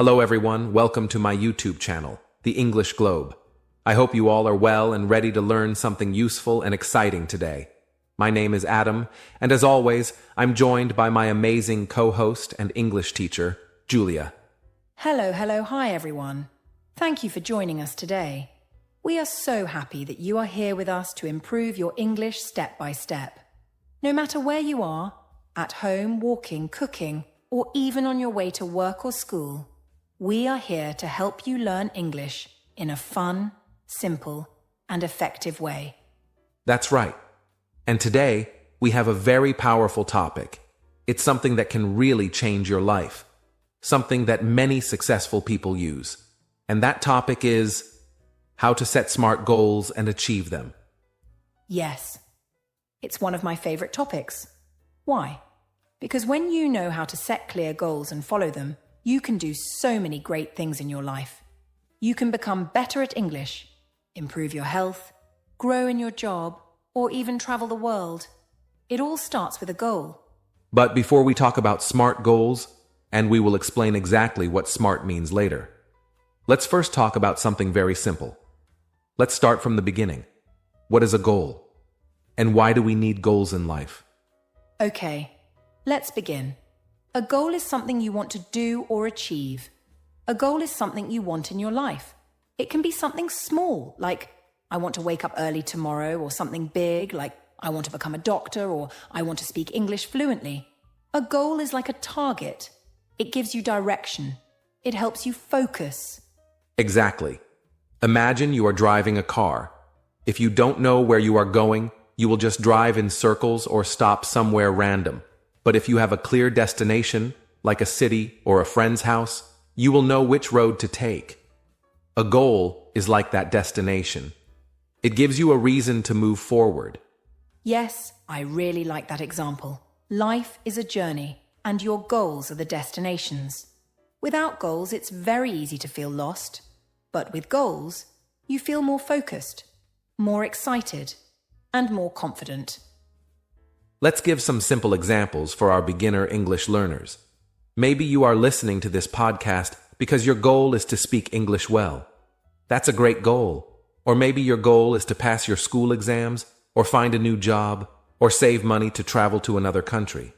Hello everyone, welcome to my YouTube channel, The English Globe. I hope you all are well and ready to learn something useful and exciting today. My name is Adam, and as always, I'm joined by my amazing co-host and English teacher, Julia. Hello, hi everyone. Thank you for joining us today. We are so happy that you are here with us to improve your English step by step. No matter where you are, at home, walking, cooking, or even on your way to work or school, we are here to help you learn English in a fun, simple, and effective way. That's right. And today, we have a very powerful topic. It's something that can really change your life. Something that many successful people use. And that topic is how to set smart goals and achieve them. Yes, it's one of my favorite topics. Why? Because when you know how to set clear goals and follow them, you can do so many great things in your life. You can become better at English, improve your health, grow in your job, or even travel the world. It all starts with a goal. But before we talk about smart goals, and we will explain exactly what smart means later, let's first talk about something very simple. Let's start from the beginning. What is a goal? And why do we need goals in life? Okay, let's begin. A goal is something you want to do or achieve. A goal is something you want in your life. It can be something small, like I want to wake up early tomorrow, or something big, like I want to become a doctor, or I want to speak English fluently. A goal is like a target. It gives you direction. It helps you focus. Exactly. Imagine you are driving a car. If you don't know where you are going, you will just drive in circles or stop somewhere random. But if you have a clear destination, like a city or a friend's house, you will know which road to take. A goal is like that destination. It gives you a reason to move forward. Yes, I really like that example. Life is a journey, and your goals are the destinations. Without goals, it's very easy to feel lost. But with goals, you feel more focused, more excited, and more confident. Let's give some simple examples for our beginner English learners. Maybe you are listening to this podcast because your goal is to speak English well. That's a great goal. Or maybe your goal is to pass your school exams, or find a new job, or save money to travel to another country.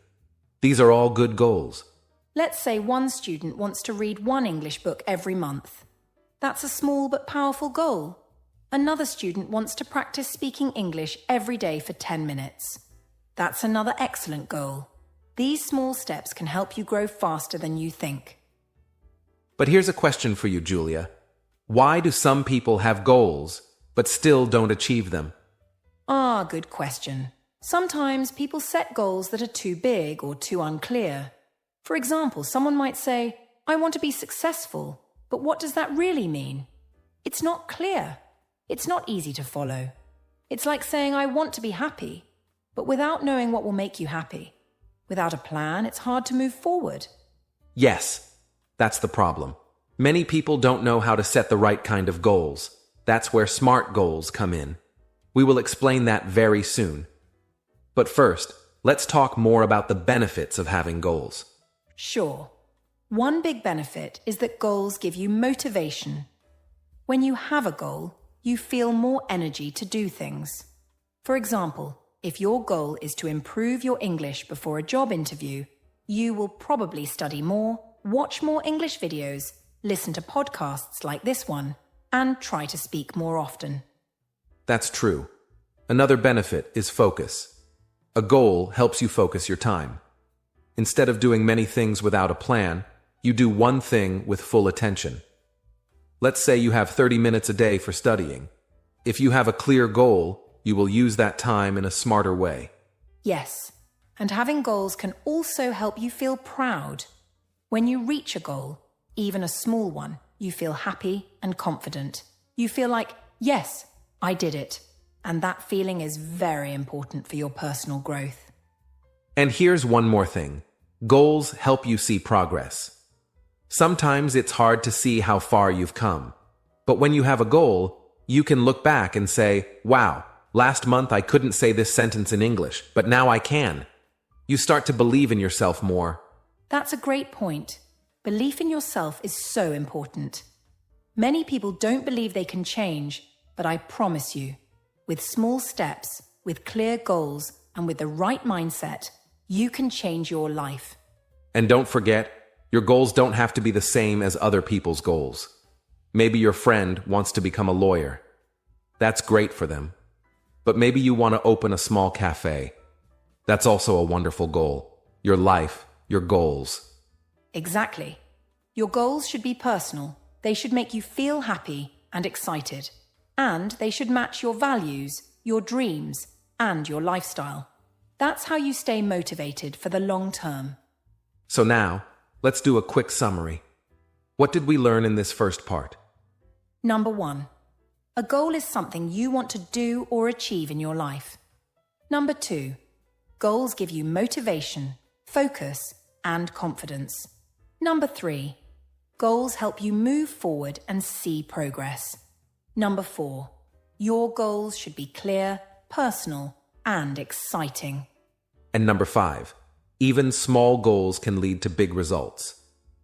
These are all good goals. Let's say one student wants to read one English book every month. That's a small but powerful goal. Another student wants to practice speaking English every day for 10 minutes. That's another excellent goal. These small steps can help you grow faster than you think. But here's a question for you, Julia. Why do some people have goals, but still don't achieve them? Good question. Sometimes people set goals that are too big or too unclear. For example, someone might say, I want to be successful, but what does that really mean? It's not clear. It's not easy to follow. It's like saying, I want to be happy, but without knowing what will make you happy. Without a plan, it's hard to move forward. Yes, that's the problem. Many people don't know how to set the right kind of goals. That's where SMART goals come in. We will explain that very soon. But first, let's talk more about the benefits of having goals. Sure. One big benefit is that goals give you motivation. When you have a goal, you feel more energy to do things. For example, if your goal is to improve your English before a job interview, you will probably study more, watch more English videos, listen to podcasts like this one, and try to speak more often. That's true. Another benefit is focus. A goal helps you focus your time. Instead of doing many things without a plan, you do one thing with full attention. Let's say you have 30 minutes a day for studying. If you have a clear goal, you will use that time in a smarter way. Yes, and having goals can also help you feel proud. When you reach a goal, even a small one, you feel happy and confident. You feel like, yes, I did it. And that feeling is very important for your personal growth. And here's one more thing. Goals help you see progress. Sometimes it's hard to see how far you've come. But when you have a goal, you can look back and say, wow, last month I couldn't say this sentence in English, but now I can. You start to believe in yourself more. That's a great point. Belief in yourself is so important. Many people don't believe they can change, but I promise you, with small steps, with clear goals, and with the right mindset, you can change your life. And don't forget, your goals don't have to be the same as other people's goals. Maybe your friend wants to become a lawyer. That's great for them. But maybe you want to open a small cafe. That's also a wonderful goal. Your life, your goals. Exactly. Your goals should be personal. They should make you feel happy and excited. And they should match your values, your dreams, and your lifestyle. That's how you stay motivated for the long term. So now, let's do a quick summary. What did we learn in this first part? Number 1. A goal is something you want to do or achieve in your life. Number 2. Goals give you motivation, focus, and confidence. Number 3. Goals help you move forward and see progress. Number 4. Your goals should be clear, personal, and exciting. And number 5. Even small goals can lead to big results.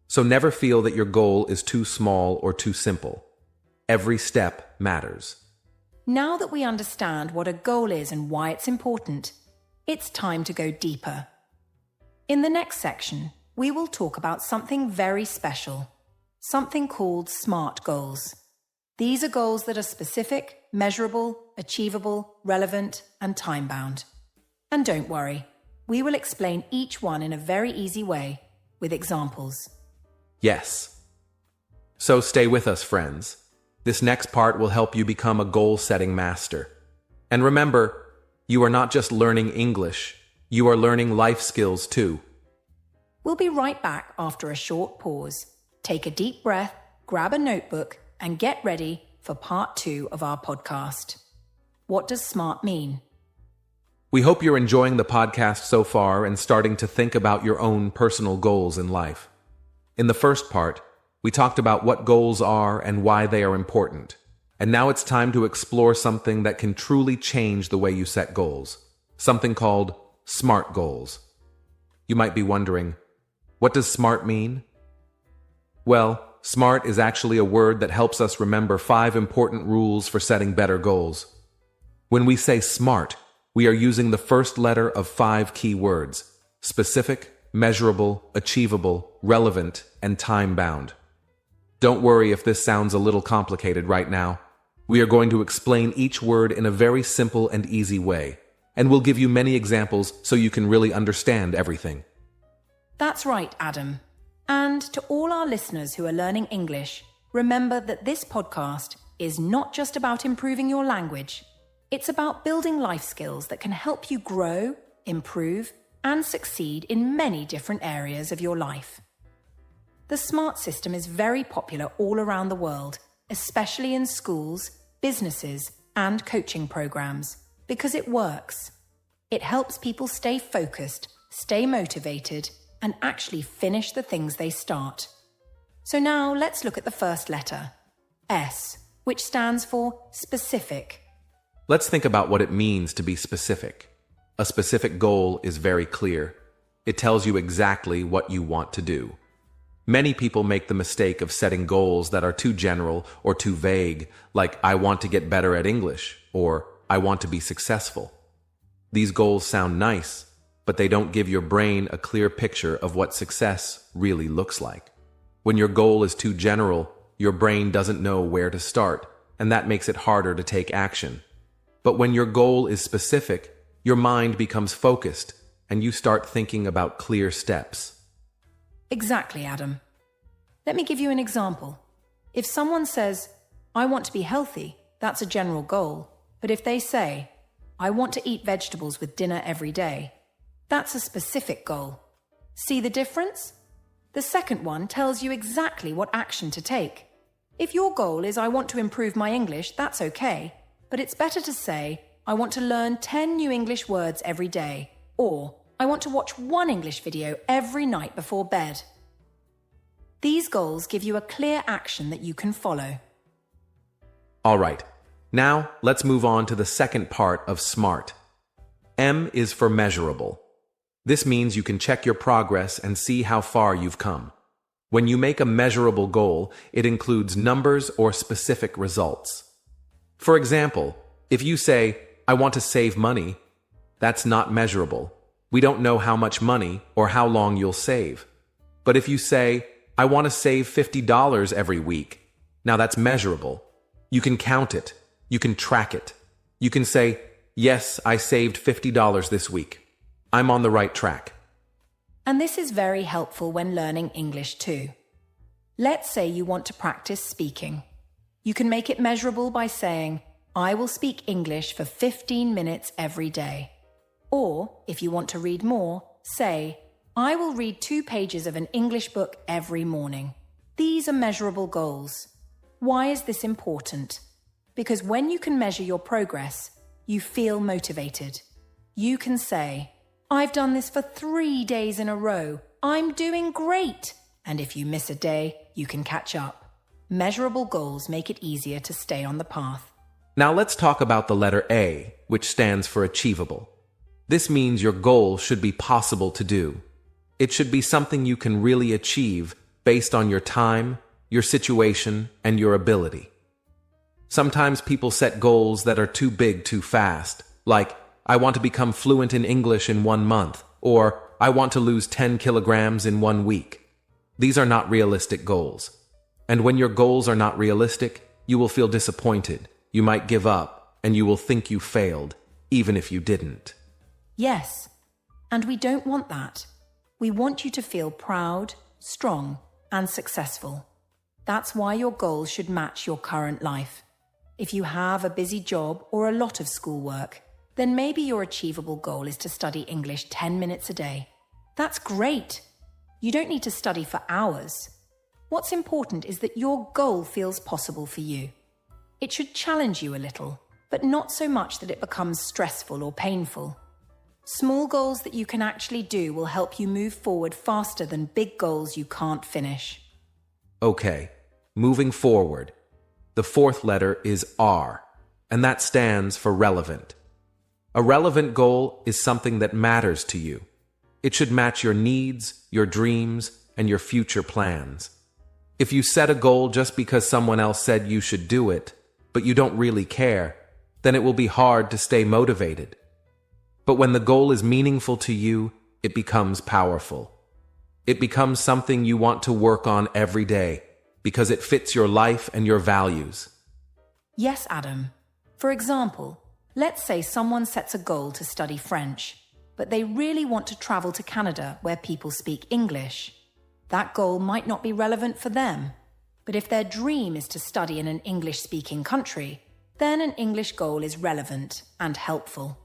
So never feel that your goal is too small or too simple. Every step matters. Now that we understand what a goal is and why it's important, it's time to go deeper. In the next section, we will talk about something very special, something called SMART goals. These are goals that are specific, measurable, achievable, relevant, and time-bound. And don't worry, we will explain each one in a very easy way, with examples. Yes. So stay with us, friends. This next part will help you become a goal-setting master. And remember, you are not just learning English, you are learning life skills too. We'll be right back after a short pause. Take a deep breath, grab a notebook, and get ready for part 2 of our podcast. What does SMART mean? We hope you're enjoying the podcast so far and starting to think about your own personal goals in life. In the first part, we talked about what goals are and why they are important. And now it's time to explore something that can truly change the way you set goals. Something called SMART goals. You might be wondering, what does SMART mean? Well, SMART is actually a word that helps us remember 5 important rules for setting better goals. When we say SMART, we are using the first letter of 5 key words: specific, measurable, achievable, relevant, and time-bound. Don't worry if this sounds a little complicated right now. We are going to explain each word in a very simple and easy way, and we'll give you many examples so you can really understand everything. That's right, Adam. And to all our listeners who are learning English, remember that this podcast is not just about improving your language. It's about building life skills that can help you grow, improve, and succeed in many different areas of your life. The SMART system is very popular all around the world, especially in schools, businesses, and coaching programs, because it works. It helps people stay focused, stay motivated, and actually finish the things they start. So now let's look at the first letter, S, which stands for specific. Let's think about what it means to be specific. A specific goal is very clear. It tells you exactly what you want to do. Many people make the mistake of setting goals that are too general or too vague, like I want to get better at English, or I want to be successful. These goals sound nice, but they don't give your brain a clear picture of what success really looks like. When your goal is too general, your brain doesn't know where to start, and that makes it harder to take action. But when your goal is specific, your mind becomes focused, and you start thinking about clear steps. Exactly, Adam. Let me give you an example. If someone says, I want to be healthy, that's a general goal. But if they say, I want to eat vegetables with dinner every day, that's a specific goal. See the difference? The second one tells you exactly what action to take. If your goal is I want to improve my English, that's okay. But it's better to say, I want to learn 10 new English words every day, or I want to watch 1 English video every night before bed. These goals give you a clear action that you can follow. All right, now let's move on to the second part of SMART. M is for measurable. This means you can check your progress and see how far you've come. When you make a measurable goal, it includes numbers or specific results. For example, if you say, I want to save money, that's not measurable. We don't know how much money or how long you'll save. But if you say, I want to save $50 every week, now that's measurable. You can count it. You can track it. You can say, yes, I saved $50 this week. I'm on the right track. And this is very helpful when learning English too. Let's say you want to practice speaking. You can make it measurable by saying, I will speak English for 15 minutes every day. Or, if you want to read more, say, I will read 2 pages of an English book every morning. These are measurable goals. Why is this important? Because when you can measure your progress, you feel motivated. You can say, I've done this for 3 days in a row. I'm doing great. And if you miss a day, you can catch up. Measurable goals make it easier to stay on the path. Now let's talk about the letter A, which stands for achievable. This means your goal should be possible to do. It should be something you can really achieve based on your time, your situation, and your ability. Sometimes people set goals that are too big too fast, like, I want to become fluent in English in 1 month, or I want to lose 10 kilograms in 1 week. These are not realistic goals. And when your goals are not realistic, you will feel disappointed, you might give up, and you will think you failed, even if you didn't. Yes, and we don't want that. We want you to feel proud, strong, and successful. That's why your goals should match your current life. If you have a busy job or a lot of schoolwork, then maybe your achievable goal is to study English 10 minutes a day. That's great. You don't need to study for hours. What's important is that your goal feels possible for you. It should challenge you a little, but not so much that it becomes stressful or painful. Small goals that you can actually do will help you move forward faster than big goals you can't finish. Okay, moving forward. The 4th letter is R, and that stands for relevant. A relevant goal is something that matters to you. It should match your needs, your dreams, and your future plans. If you set a goal just because someone else said you should do it, but you don't really care, then it will be hard to stay motivated. But when the goal is meaningful to you, it becomes powerful. It becomes something you want to work on every day because it fits your life and your values. Yes, Adam. For example, let's say someone sets a goal to study French, but they really want to travel to Canada where people speak English. That goal might not be relevant for them, but if their dream is to study in an English-speaking country, then an English goal is relevant and helpful.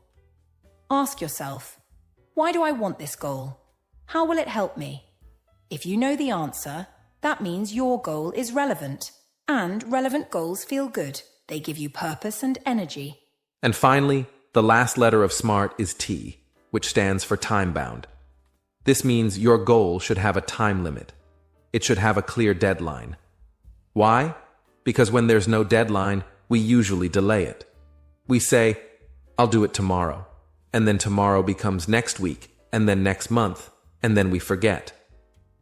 Ask yourself, why do I want this goal? How will it help me? If you know the answer, that means your goal is relevant, and relevant goals feel good. They give you purpose and energy. And finally, the last letter of SMART is T, which stands for time-bound. This means your goal should have a time limit. It should have a clear deadline. Why? Because when there's no deadline, we usually delay it. We say, I'll do it tomorrow. And then tomorrow becomes next week, and then next month, and then we forget.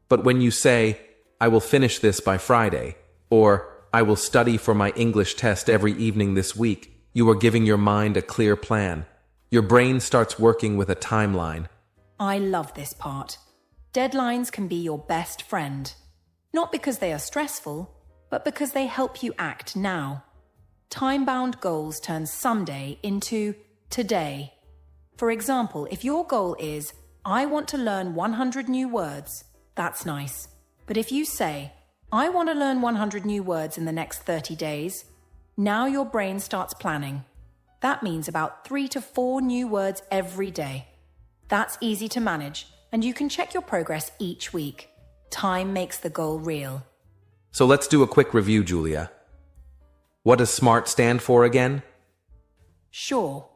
But when you say, I will finish this by Friday, or I will study for my English test every evening this week, you are giving your mind a clear plan. Your brain starts working with a timeline. I love this part. Deadlines can be your best friend. Not because they are stressful, but because they help you act now. Time-bound goals turn someday into today. For example, if your goal is, I want to learn 100 new words, that's nice. But if you say, I want to learn 100 new words in the next 30 days, now your brain starts planning. That means about 3 to 4 new words every day. That's easy to manage, and you can check your progress each week. Time makes the goal real. So let's do a quick review, Julia. What does SMART stand for again? Sure.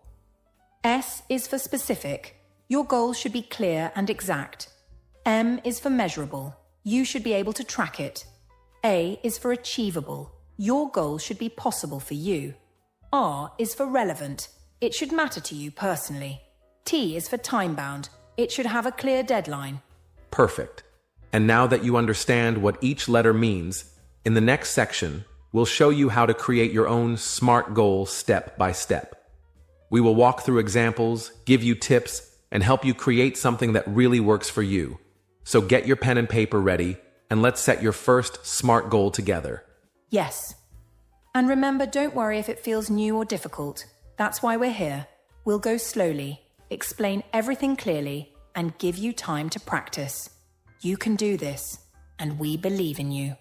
S is for specific. Your goals should be clear and exact. M is for measurable. You should be able to track it. A is for achievable. Your goal should be possible for you. R is for relevant. It should matter to you personally. T is for time-bound. It should have a clear deadline. Perfect. And now that you understand what each letter means, in the next section, we'll show you how to create your own SMART goal step by step. We will walk through examples, give you tips, and help you create something that really works for you. So get your pen and paper ready, and let's set your first SMART goal together. Yes. And remember, don't worry if it feels new or difficult. That's why we're here. We'll go slowly, explain everything clearly, and give you time to practice. You can do this, and we believe in you.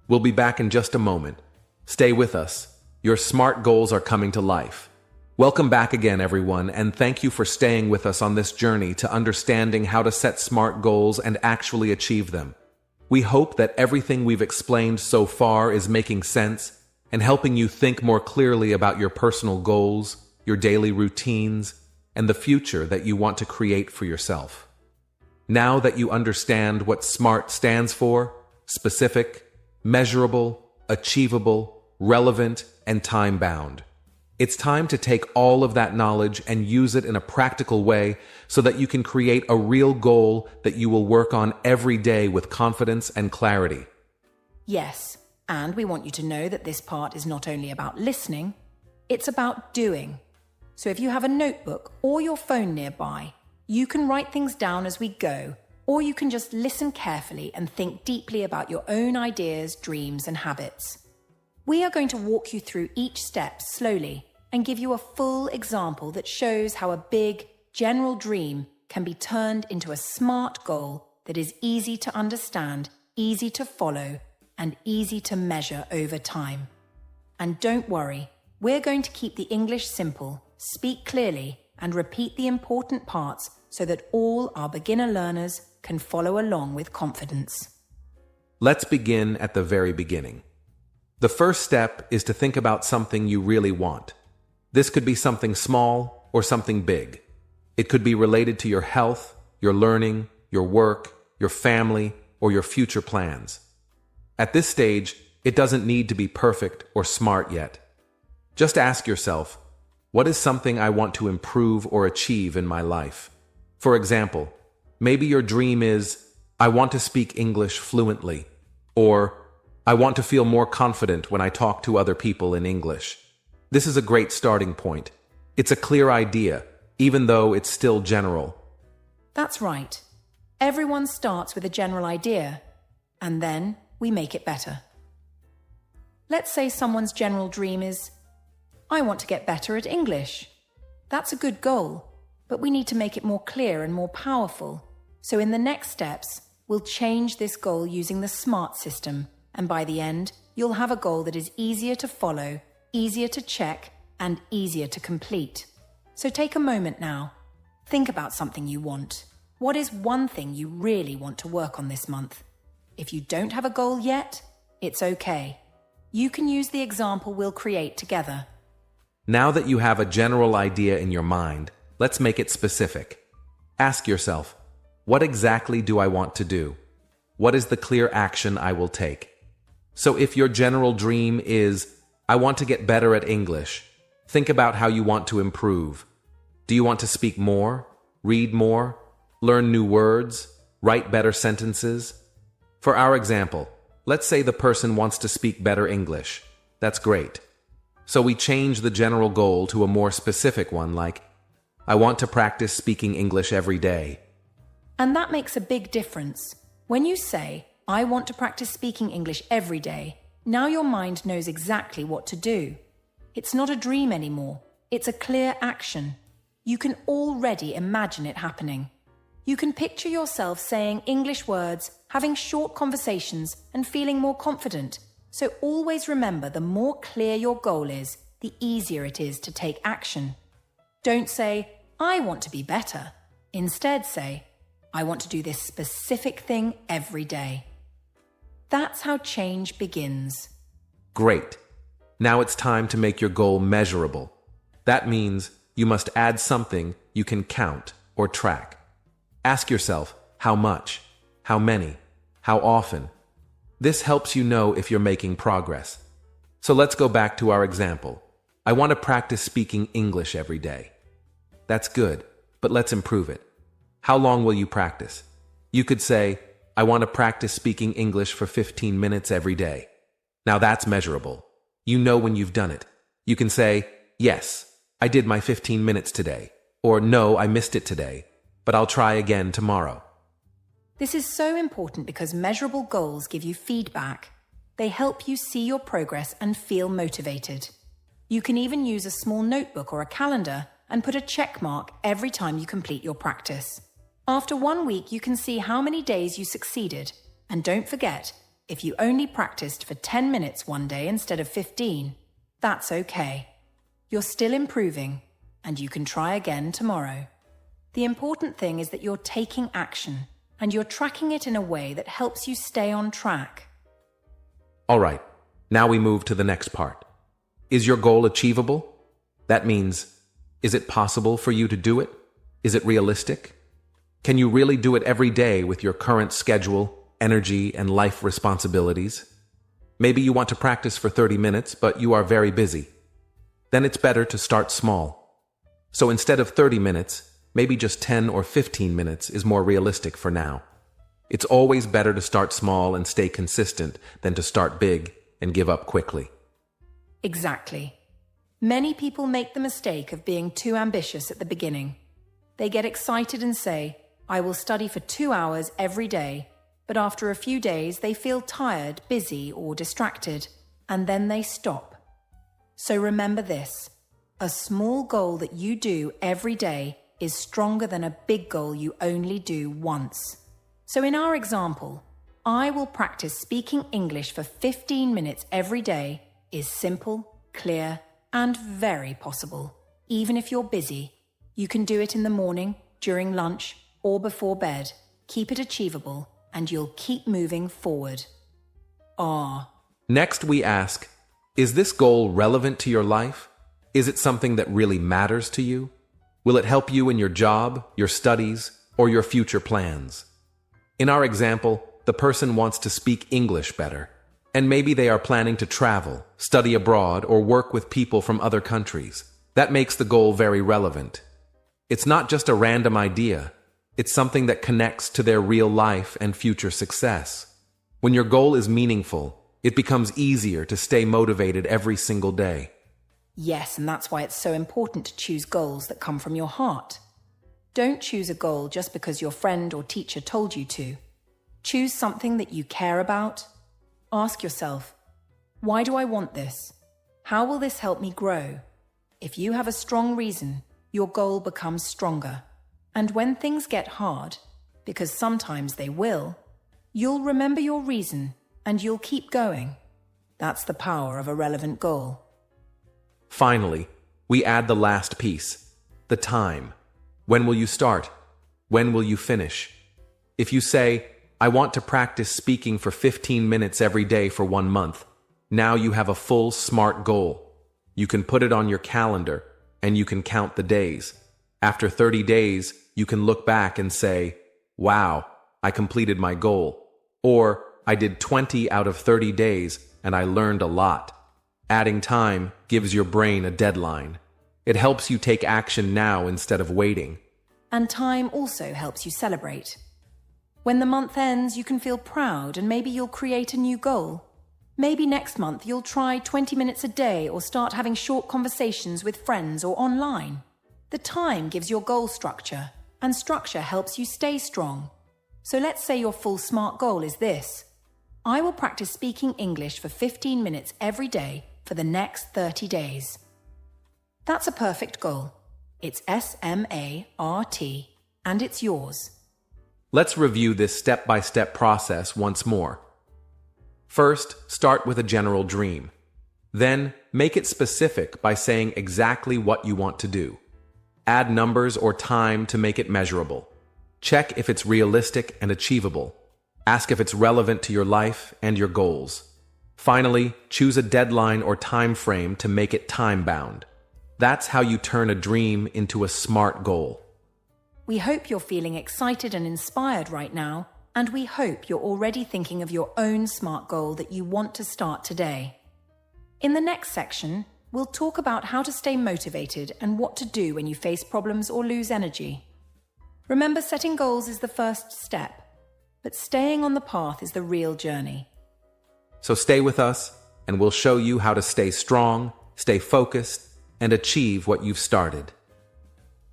We'll be back in just a moment. Stay with us. Your SMART goals are coming to life. Welcome back again, everyone, and thank you for staying with us on this journey to understanding how to set SMART goals and actually achieve them. We hope that everything we've explained so far is making sense and helping you think more clearly about your personal goals, your daily routines, and the future that you want to create for yourself. Now that you understand what SMART stands for, specific, measurable, achievable, relevant, and time-bound, it's time to take all of that knowledge and use it in a practical way so that you can create a real goal that you will work on every day with confidence and clarity. Yes, and we want you to know that this part is not only about listening, it's about doing. So if you have a notebook or your phone nearby, you can write things down as we go, or you can just listen carefully and think deeply about your own ideas, dreams, and habits. We are going to walk you through each step slowly and give you a full example that shows how a big, general dream can be turned into a SMART goal that is easy to understand, easy to follow, and easy to measure over time. And don't worry, we're going to keep the English simple, speak clearly, and repeat the important parts so that all our beginner learners can follow along with confidence. Let's begin at the very beginning. The first step is to think about something you really want. This could be something small or something big. It could be related to your health, your learning, your work, your family, or your future plans. At this stage, it doesn't need to be perfect or smart yet. Just ask yourself, what is something I want to improve or achieve in my life? For example, maybe your dream is, I want to speak English fluently, or I want to feel more confident when I talk to other people in English. This is a great starting point. It's a clear idea, even though it's still general. That's right. Everyone starts with a general idea, and then we make it better. Let's say someone's general dream is, I want to get better at English. That's a good goal, but we need to make it more clear and more powerful. So in the next steps, we'll change this goal using the SMART system, and by the end, you'll have a goal that is easier to follow, easier to check, and easier to complete. So take a moment now. Think about something you want. What is one thing you really want to work on this month? If you don't have a goal yet, it's okay. You can use the example we'll create together. Now that you have a general idea in your mind, let's make it specific. Ask yourself, what exactly do I want to do? What is the clear action I will take? So if your general dream is, I want to get better at English, think about how you want to improve. Do you want to speak more, read more, learn new words, write better sentences? For our example, let's say the person wants to speak better English. That's great. So we change the general goal to a more specific one like, I want to practice speaking English every day. And that makes a big difference. When you say, I want to practice speaking English every day, now your mind knows exactly what to do. It's not a dream anymore. It's a clear action. You can already imagine it happening. You can picture yourself saying English words, having short conversations, and feeling more confident. So always remember, the more clear your goal is, the easier it is to take action. Don't say, I want to be better. Instead say, I want to do this specific thing every day. That's how change begins. Great. Now it's time to make your goal measurable. That means you must add something you can count or track. Ask yourself, how much? How many? How often? This helps you know if you're making progress. So let's go back to our example. I want to practice speaking English every day. That's good, but let's improve it. How long will you practice? You could say, I want to practice speaking English for 15 minutes every day. Now that's measurable. You know when you've done it. You can say, yes, I did my 15 minutes today. Or no, I missed it today, but I'll try again tomorrow. This is so important because measurable goals give you feedback. They help you see your progress and feel motivated. You can even use a small notebook or a calendar and put a check mark every time you complete your practice. After 1 week, you can see how many days you succeeded. And don't forget, if you only practiced for 10 minutes one day instead of 15, that's okay. You're still improving, and you can try again tomorrow. The important thing is that you're taking action, and you're tracking it in a way that helps you stay on track. All right, now we move to the next part. Is your goal achievable? That means, is it possible for you to do it? Is it realistic? Can you really do it every day with your current schedule, energy, and life responsibilities? Maybe you want to practice for 30 minutes, but you are very busy. Then it's better to start small. So instead of 30 minutes, maybe just 10 or 15 minutes is more realistic for now. It's always better to start small and stay consistent than to start big and give up quickly. Exactly. Many people make the mistake of being too ambitious at the beginning. They get excited and say, I will study for 2 hours every day, but after a few days they feel tired, busy, or distracted, and then they stop. So remember this, a small goal that you do every day is stronger than a big goal you only do once. So in our example, I will practice speaking English for 15 minutes every day is simple, clear, and very possible. Even if you're busy, you can do it in the morning, during lunch, or before bed. Keep it achievable, and you'll keep moving forward. Next we ask, is this goal relevant to your life? Is it something that really matters to you? Will it help you in your job, your studies, or your future plans? In our example, the person wants to speak English better, and maybe they are planning to travel, study abroad, or work with people from other countries. That makes the goal very relevant. It's not just a random idea. It's something that connects to their real life and future success. When your goal is meaningful, it becomes easier to stay motivated every single day. Yes, and that's why it's so important to choose goals that come from your heart. Don't choose a goal just because your friend or teacher told you to. Choose something that you care about. Ask yourself, why do I want this? How will this help me grow? If you have a strong reason, your goal becomes stronger. And when things get hard, because sometimes they will, you'll remember your reason and you'll keep going. That's the power of a relevant goal. Finally, we add the last piece, the time. When will you start? When will you finish? If you say, I want to practice speaking for 15 minutes every day for 1 month, now you have a full, smart goal. You can put it on your calendar and you can count the days. After 30 days, you can look back and say, wow, I completed my goal. Or, I did 20 out of 30 days and I learned a lot. Adding time gives your brain a deadline. It helps you take action now instead of waiting. And time also helps you celebrate. When the month ends, you can feel proud and maybe you'll create a new goal. Maybe next month you'll try 20 minutes a day or start having short conversations with friends or online. The time gives your goal structure, and structure helps you stay strong. So let's say your full SMART goal is this. I will practice speaking English for 15 minutes every day for the next 30 days. That's a perfect goal. It's SMART, and it's yours. Let's review this step-by-step process once more. First, start with a general dream. Then, make it specific by saying exactly what you want to do. Add numbers or time to make it measurable. Check if it's realistic and achievable. Ask if it's relevant to your life and your goals. Finally, choose a deadline or time frame to make it time-bound. That's how you turn a dream into a SMART goal. We hope you're feeling excited and inspired right now, and we hope you're already thinking of your own SMART goal that you want to start today. In the next section, we'll talk about how to stay motivated and what to do when you face problems or lose energy. Remember, setting goals is the first step. but staying on the path is the real journey. So stay with us, and we'll show you how to stay strong, stay focused, and achieve what you've started.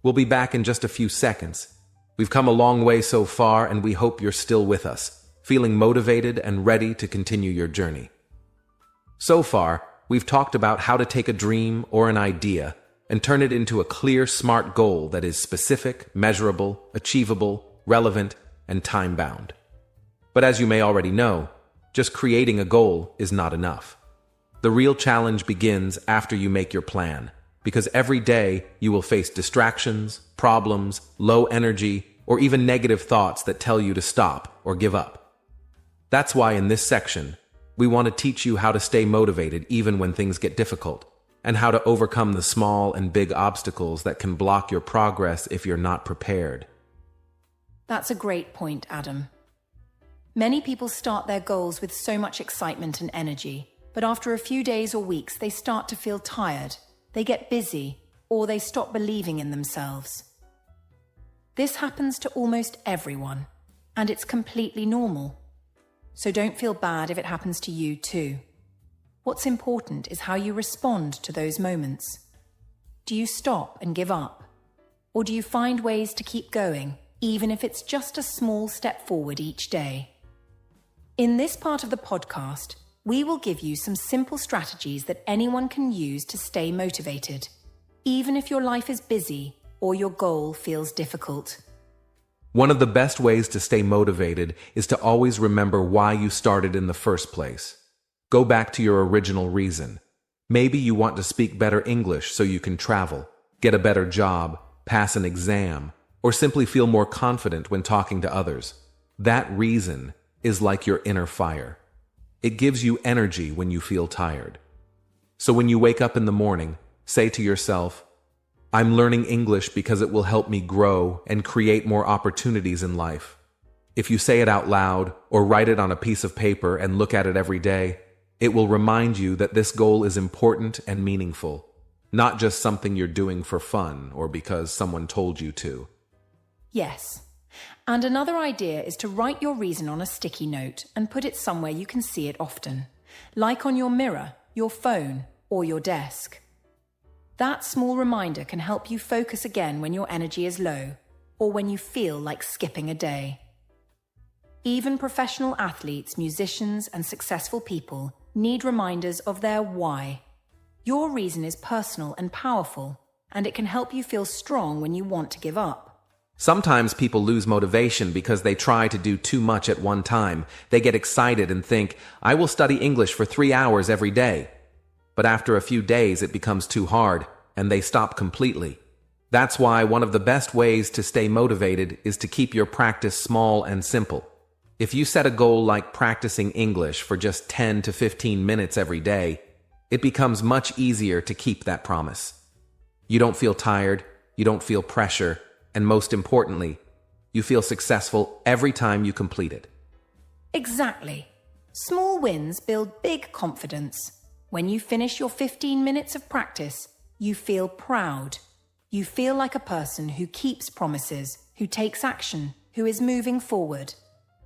We'll be back in just a few seconds. We've come a long way so far, and we hope you're still with us, feeling motivated and ready to continue your journey. So far, we've talked about how to take a dream or an idea and turn it into a clear, smart goal that is specific, measurable, achievable, relevant, and time-bound. But as you may already know, just creating a goal is not enough. The real challenge begins after you make your plan, because every day you will face distractions, problems, low energy, or even negative thoughts that tell you to stop or give up. That's why in this section, we want to teach you how to stay motivated even when things get difficult, and how to overcome the small and big obstacles that can block your progress if you're not prepared. That's a great point, Adam. Many people start their goals with so much excitement and energy, but after a few days or weeks, they start to feel tired, they get busy, or they stop believing in themselves. This happens to almost everyone, and it's completely normal. So don't feel bad if it happens to you too. What's important is how you respond to those moments. Do you stop and give up? Or do you find ways to keep going, even if it's just a small step forward each day? In this part of the podcast, we will give you some simple strategies that anyone can use to stay motivated, even if your life is busy or your goal feels difficult. One of the best ways to stay motivated is to always remember why you started in the first place. Go back to your original reason. Maybe you want to speak better English so you can travel, get a better job, pass an exam, or simply feel more confident when talking to others. That reason is like your inner fire. It gives you energy when you feel tired. So when you wake up in the morning, say to yourself, I'm learning English because it will help me grow and create more opportunities in life. If you say it out loud or write it on a piece of paper and look at it every day, it will remind you that this goal is important and meaningful, not just something you're doing for fun or because someone told you to. Yes. And another idea is to write your reason on a sticky note and put it somewhere you can see it often, like on your mirror, your phone, or your desk. That small reminder can help you focus again when your energy is low, or when you feel like skipping a day. Even professional athletes, musicians, and successful people need reminders of their why. Your reason is personal and powerful, and it can help you feel strong when you want to give up. Sometimes people lose motivation because they try to do too much at one time. They get excited and think, I will study English for 3 hours every day. But after a few days, it becomes too hard, and they stop completely. That's why one of the best ways to stay motivated is to keep your practice small and simple. If you set a goal like practicing English for just 10 to 15 minutes every day, it becomes much easier to keep that promise. You don't feel tired, you don't feel pressure, and most importantly, you feel successful every time you complete it. Exactly. Small wins build big confidence. When you finish your 15 minutes of practice, you feel proud. You feel like a person who keeps promises, who takes action, who is moving forward.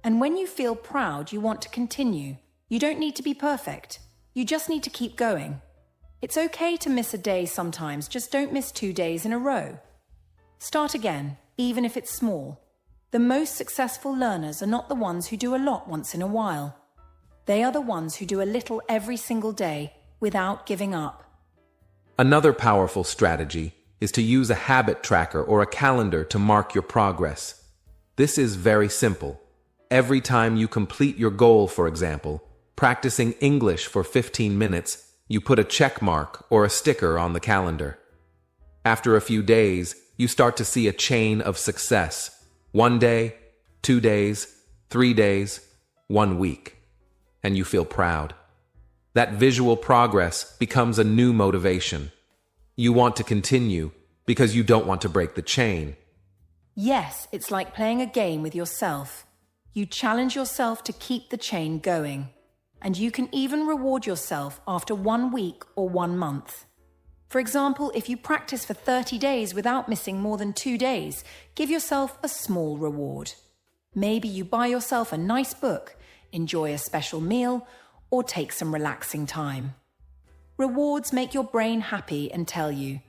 And when you feel proud, you want to continue. You don't need to be perfect. You just need to keep going. It's okay to miss a day sometimes, just don't miss 2 days in a row. Start again, even if it's small. The most successful learners are not the ones who do a lot once in a while. They are the ones who do a little every single day without giving up. Another powerful strategy is to use a habit tracker or a calendar to mark your progress. This is very simple. Every time you complete your goal, for example, practicing English for 15 minutes, you put a check mark or a sticker on the calendar. After a few days, you start to see a chain of success. 1 day, 2 days, 3 days, 1 week. And you feel proud. That visual progress becomes a new motivation. You want to continue because you don't want to break the chain. Yes, it's like playing a game with yourself. You challenge yourself to keep the chain going. And you can even reward yourself after 1 week or 1 month. For example, if you practice for 30 days without missing more than 2 days, give yourself a small reward. Maybe you buy yourself a nice book, enjoy a special meal, or take some relaxing time. Rewards make your brain happy and tell you,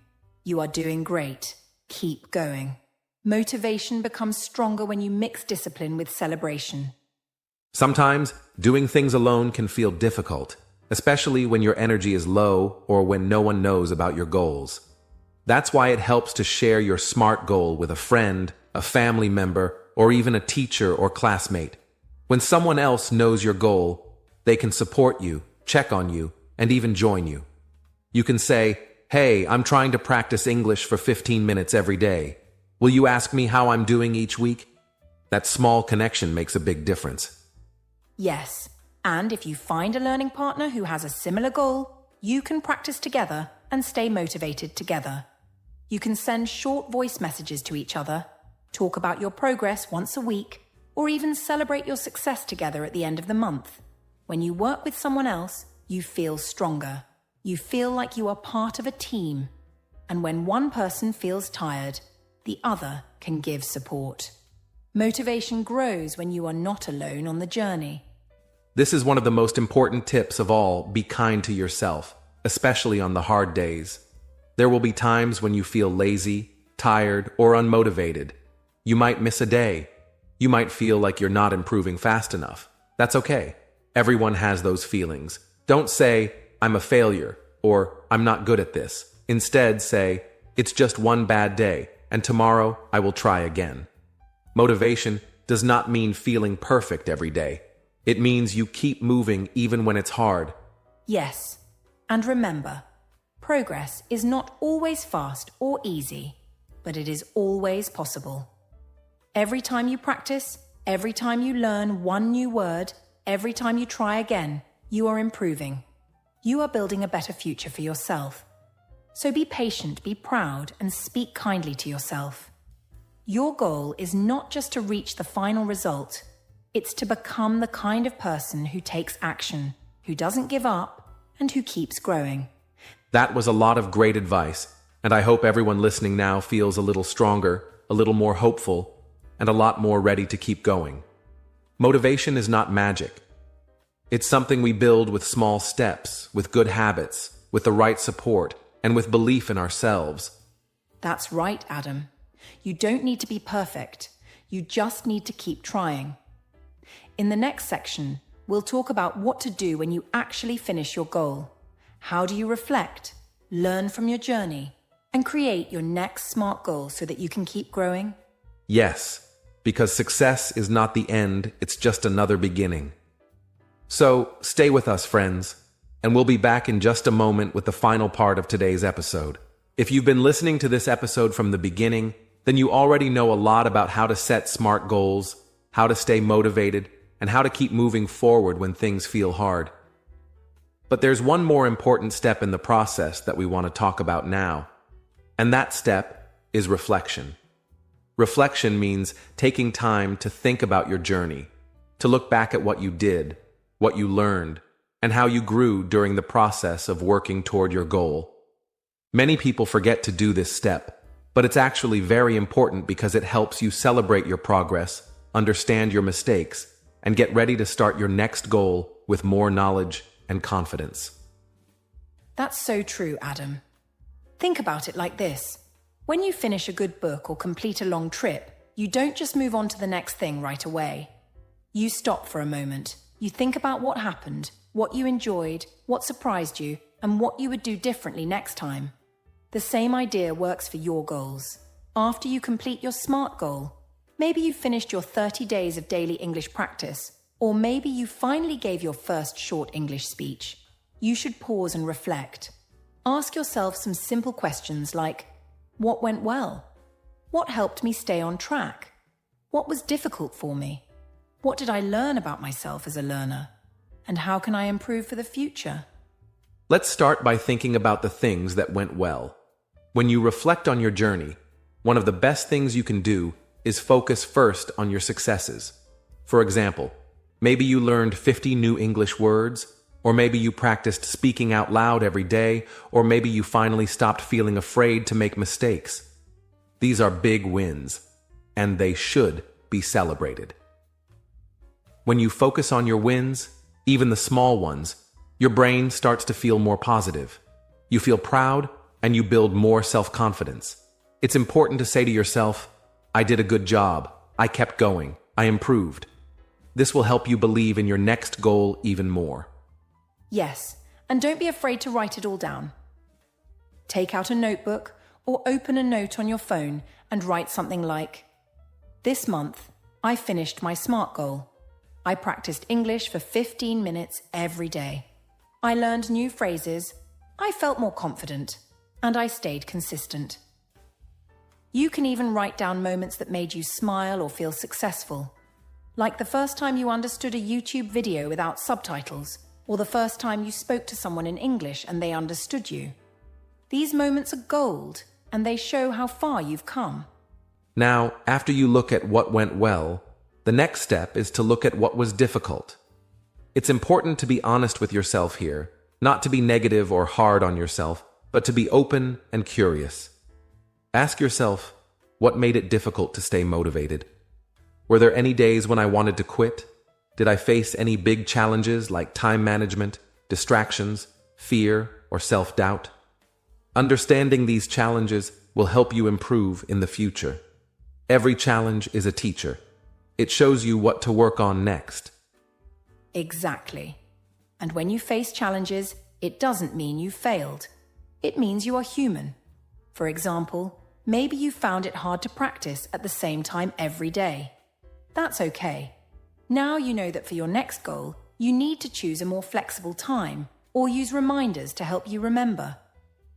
you are doing great, keep going. Motivation becomes stronger when you mix discipline with celebration. Sometimes, doing things alone can feel difficult, especially when your energy is low or when no one knows about your goals. That's why it helps to share your SMART goal with a friend, a family member, or even a teacher or classmate. When someone else knows your goal, they can support you, check on you, and even join you. You can say, "Hey, I'm trying to practice English for 15 minutes every day. Will you ask me how I'm doing each week?" That small connection makes a big difference. Yes, and if you find a learning partner who has a similar goal, you can practice together and stay motivated together. You can send short voice messages to each other, talk about your progress once a week, or even celebrate your success together at the end of the month. When you work with someone else, you feel stronger. You feel like you are part of a team. And when one person feels tired, the other can give support. Motivation grows when you are not alone on the journey. This is one of the most important tips of all: be kind to yourself, especially on the hard days. There will be times when you feel lazy, tired, or unmotivated. You might miss a day. You might feel like you're not improving fast enough. That's okay. Everyone has those feelings. Don't say, "I'm a failure," or "I'm not good at this." Instead, say, "It's just one bad day, and tomorrow I will try again." Motivation does not mean feeling perfect every day. It means you keep moving even when it's hard. Yes, and remember, progress is not always fast or easy, but it is always possible. Every time you practice, every time you learn one new word, every time you try again, you are improving. You are building a better future for yourself. So be patient, be proud, and speak kindly to yourself. Your goal is not just to reach the final result. It's to become the kind of person who takes action, who doesn't give up, and who keeps growing. That was a lot of great advice, and I hope everyone listening now feels a little stronger, a little more hopeful, and a lot more ready to keep going. Motivation is not magic. It's something we build with small steps, with good habits, with the right support, and with belief in ourselves. That's right, Adam. You don't need to be perfect. You just need to keep trying. In the next section, we'll talk about what to do when you actually finish your goal. How do you reflect, learn from your journey, and create your next SMART goal so that you can keep growing? Yes, because success is not the end, it's just another beginning. So, stay with us, friends, and we'll be back in just a moment with the final part of today's episode. If you've been listening to this episode from the beginning, then you already know a lot about how to set SMART goals, how to stay motivated, and how to keep moving forward when things feel hard. But there's one more important step in the process that we want to talk about now, and that step is reflection. Reflection means taking time to think about your journey, to look back at what you did, what you learned, and how you grew during the process of working toward your goal. Many people forget to do this step, but it's actually very important because it helps you celebrate your progress, understand your mistakes, and get ready to start your next goal with more knowledge and confidence. That's so true, Adam. Think about it like this. When you finish a good book or complete a long trip, you don't just move on to the next thing right away. You stop for a moment. You think about what happened, what you enjoyed, what surprised you, and what you would do differently next time. The same idea works for your goals. After you complete your SMART goal, maybe you finished your 30 days of daily English practice, or maybe you finally gave your first short English speech. You should pause and reflect. Ask yourself some simple questions like, what went well? What helped me stay on track? What was difficult for me? What did I learn about myself as a learner? And how can I improve for the future? Let's start by thinking about the things that went well. When you reflect on your journey, one of the best things you can do is focus first on your successes. For example, maybe you learned 50 new English words, or maybe you practiced speaking out loud every day, or maybe you finally stopped feeling afraid to make mistakes. These are big wins, and they should be celebrated. When you focus on your wins, even the small ones, your brain starts to feel more positive. You feel proud and you build more self-confidence. It's important to say to yourself, I did a good job. I kept going. I improved. This will help you believe in your next goal even more. Yes, and don't be afraid to write it all down. Take out a notebook or open a note on your phone and write something like, "This month, I finished my SMART goal. I practiced English for 15 minutes every day. I learned new phrases, I felt more confident, and I stayed consistent." You can even write down moments that made you smile or feel successful, like the first time you understood a YouTube video without subtitles, or the first time you spoke to someone in English and they understood you. These moments are gold, and they show how far you've come. Now, after you look at what went well, the next step is to look at what was difficult. It's important to be honest with yourself here, not to be negative or hard on yourself, but to be open and curious. Ask yourself, what made it difficult to stay motivated? Were there any days when I wanted to quit? Did I face any big challenges like time management, distractions, fear, or self-doubt? Understanding these challenges will help you improve in the future. Every challenge is a teacher. It shows you what to work on next. Exactly. And when you face challenges, it doesn't mean you failed. It means you are human. For example, maybe you found it hard to practice at the same time every day. That's okay. Now you know that for your next goal, you need to choose a more flexible time or use reminders to help you remember.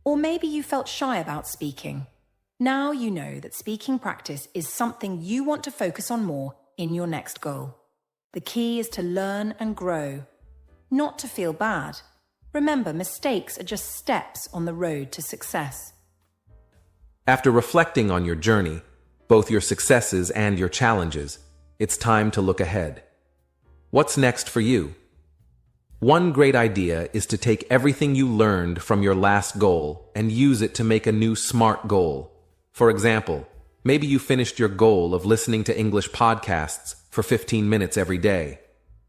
Or maybe you felt shy about speaking. Now you know that speaking practice is something you want to focus on more in your next goal. The key is to learn and grow, not to feel bad. Remember, mistakes are just steps on the road to success. After reflecting on your journey, both your successes and your challenges, it's time to look ahead. What's next for you? One great idea is to take everything you learned from your last goal and use it to make a new SMART goal. For example, maybe you finished your goal of listening to English podcasts for 15 minutes every day.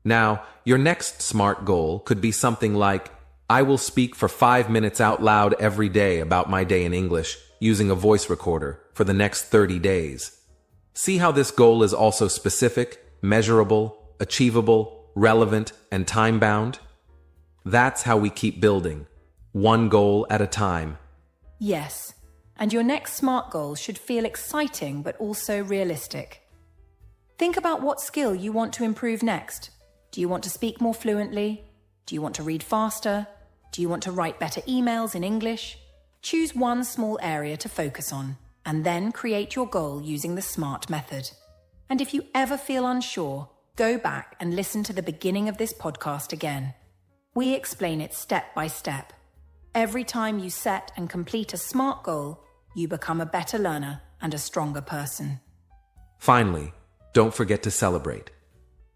Now, your next SMART goal could be something like, I will speak for 5 minutes out loud every day about my day in English using a voice recorder for the next 30 days. See how this goal is also specific, measurable, achievable, relevant, and time-bound? That's how we keep building, one goal at a time. Yes, and your next SMART goal should feel exciting but also realistic. Think about what skill you want to improve next. Do you want to speak more fluently? Do you want to read faster? Do you want to write better emails in English? Choose one small area to focus on, and then create your goal using the SMART method. And if you ever feel unsure, go back and listen to the beginning of this podcast again. We explain it step by step. Every time you set and complete a SMART goal, you become a better learner and a stronger person. Finally, don't forget to celebrate.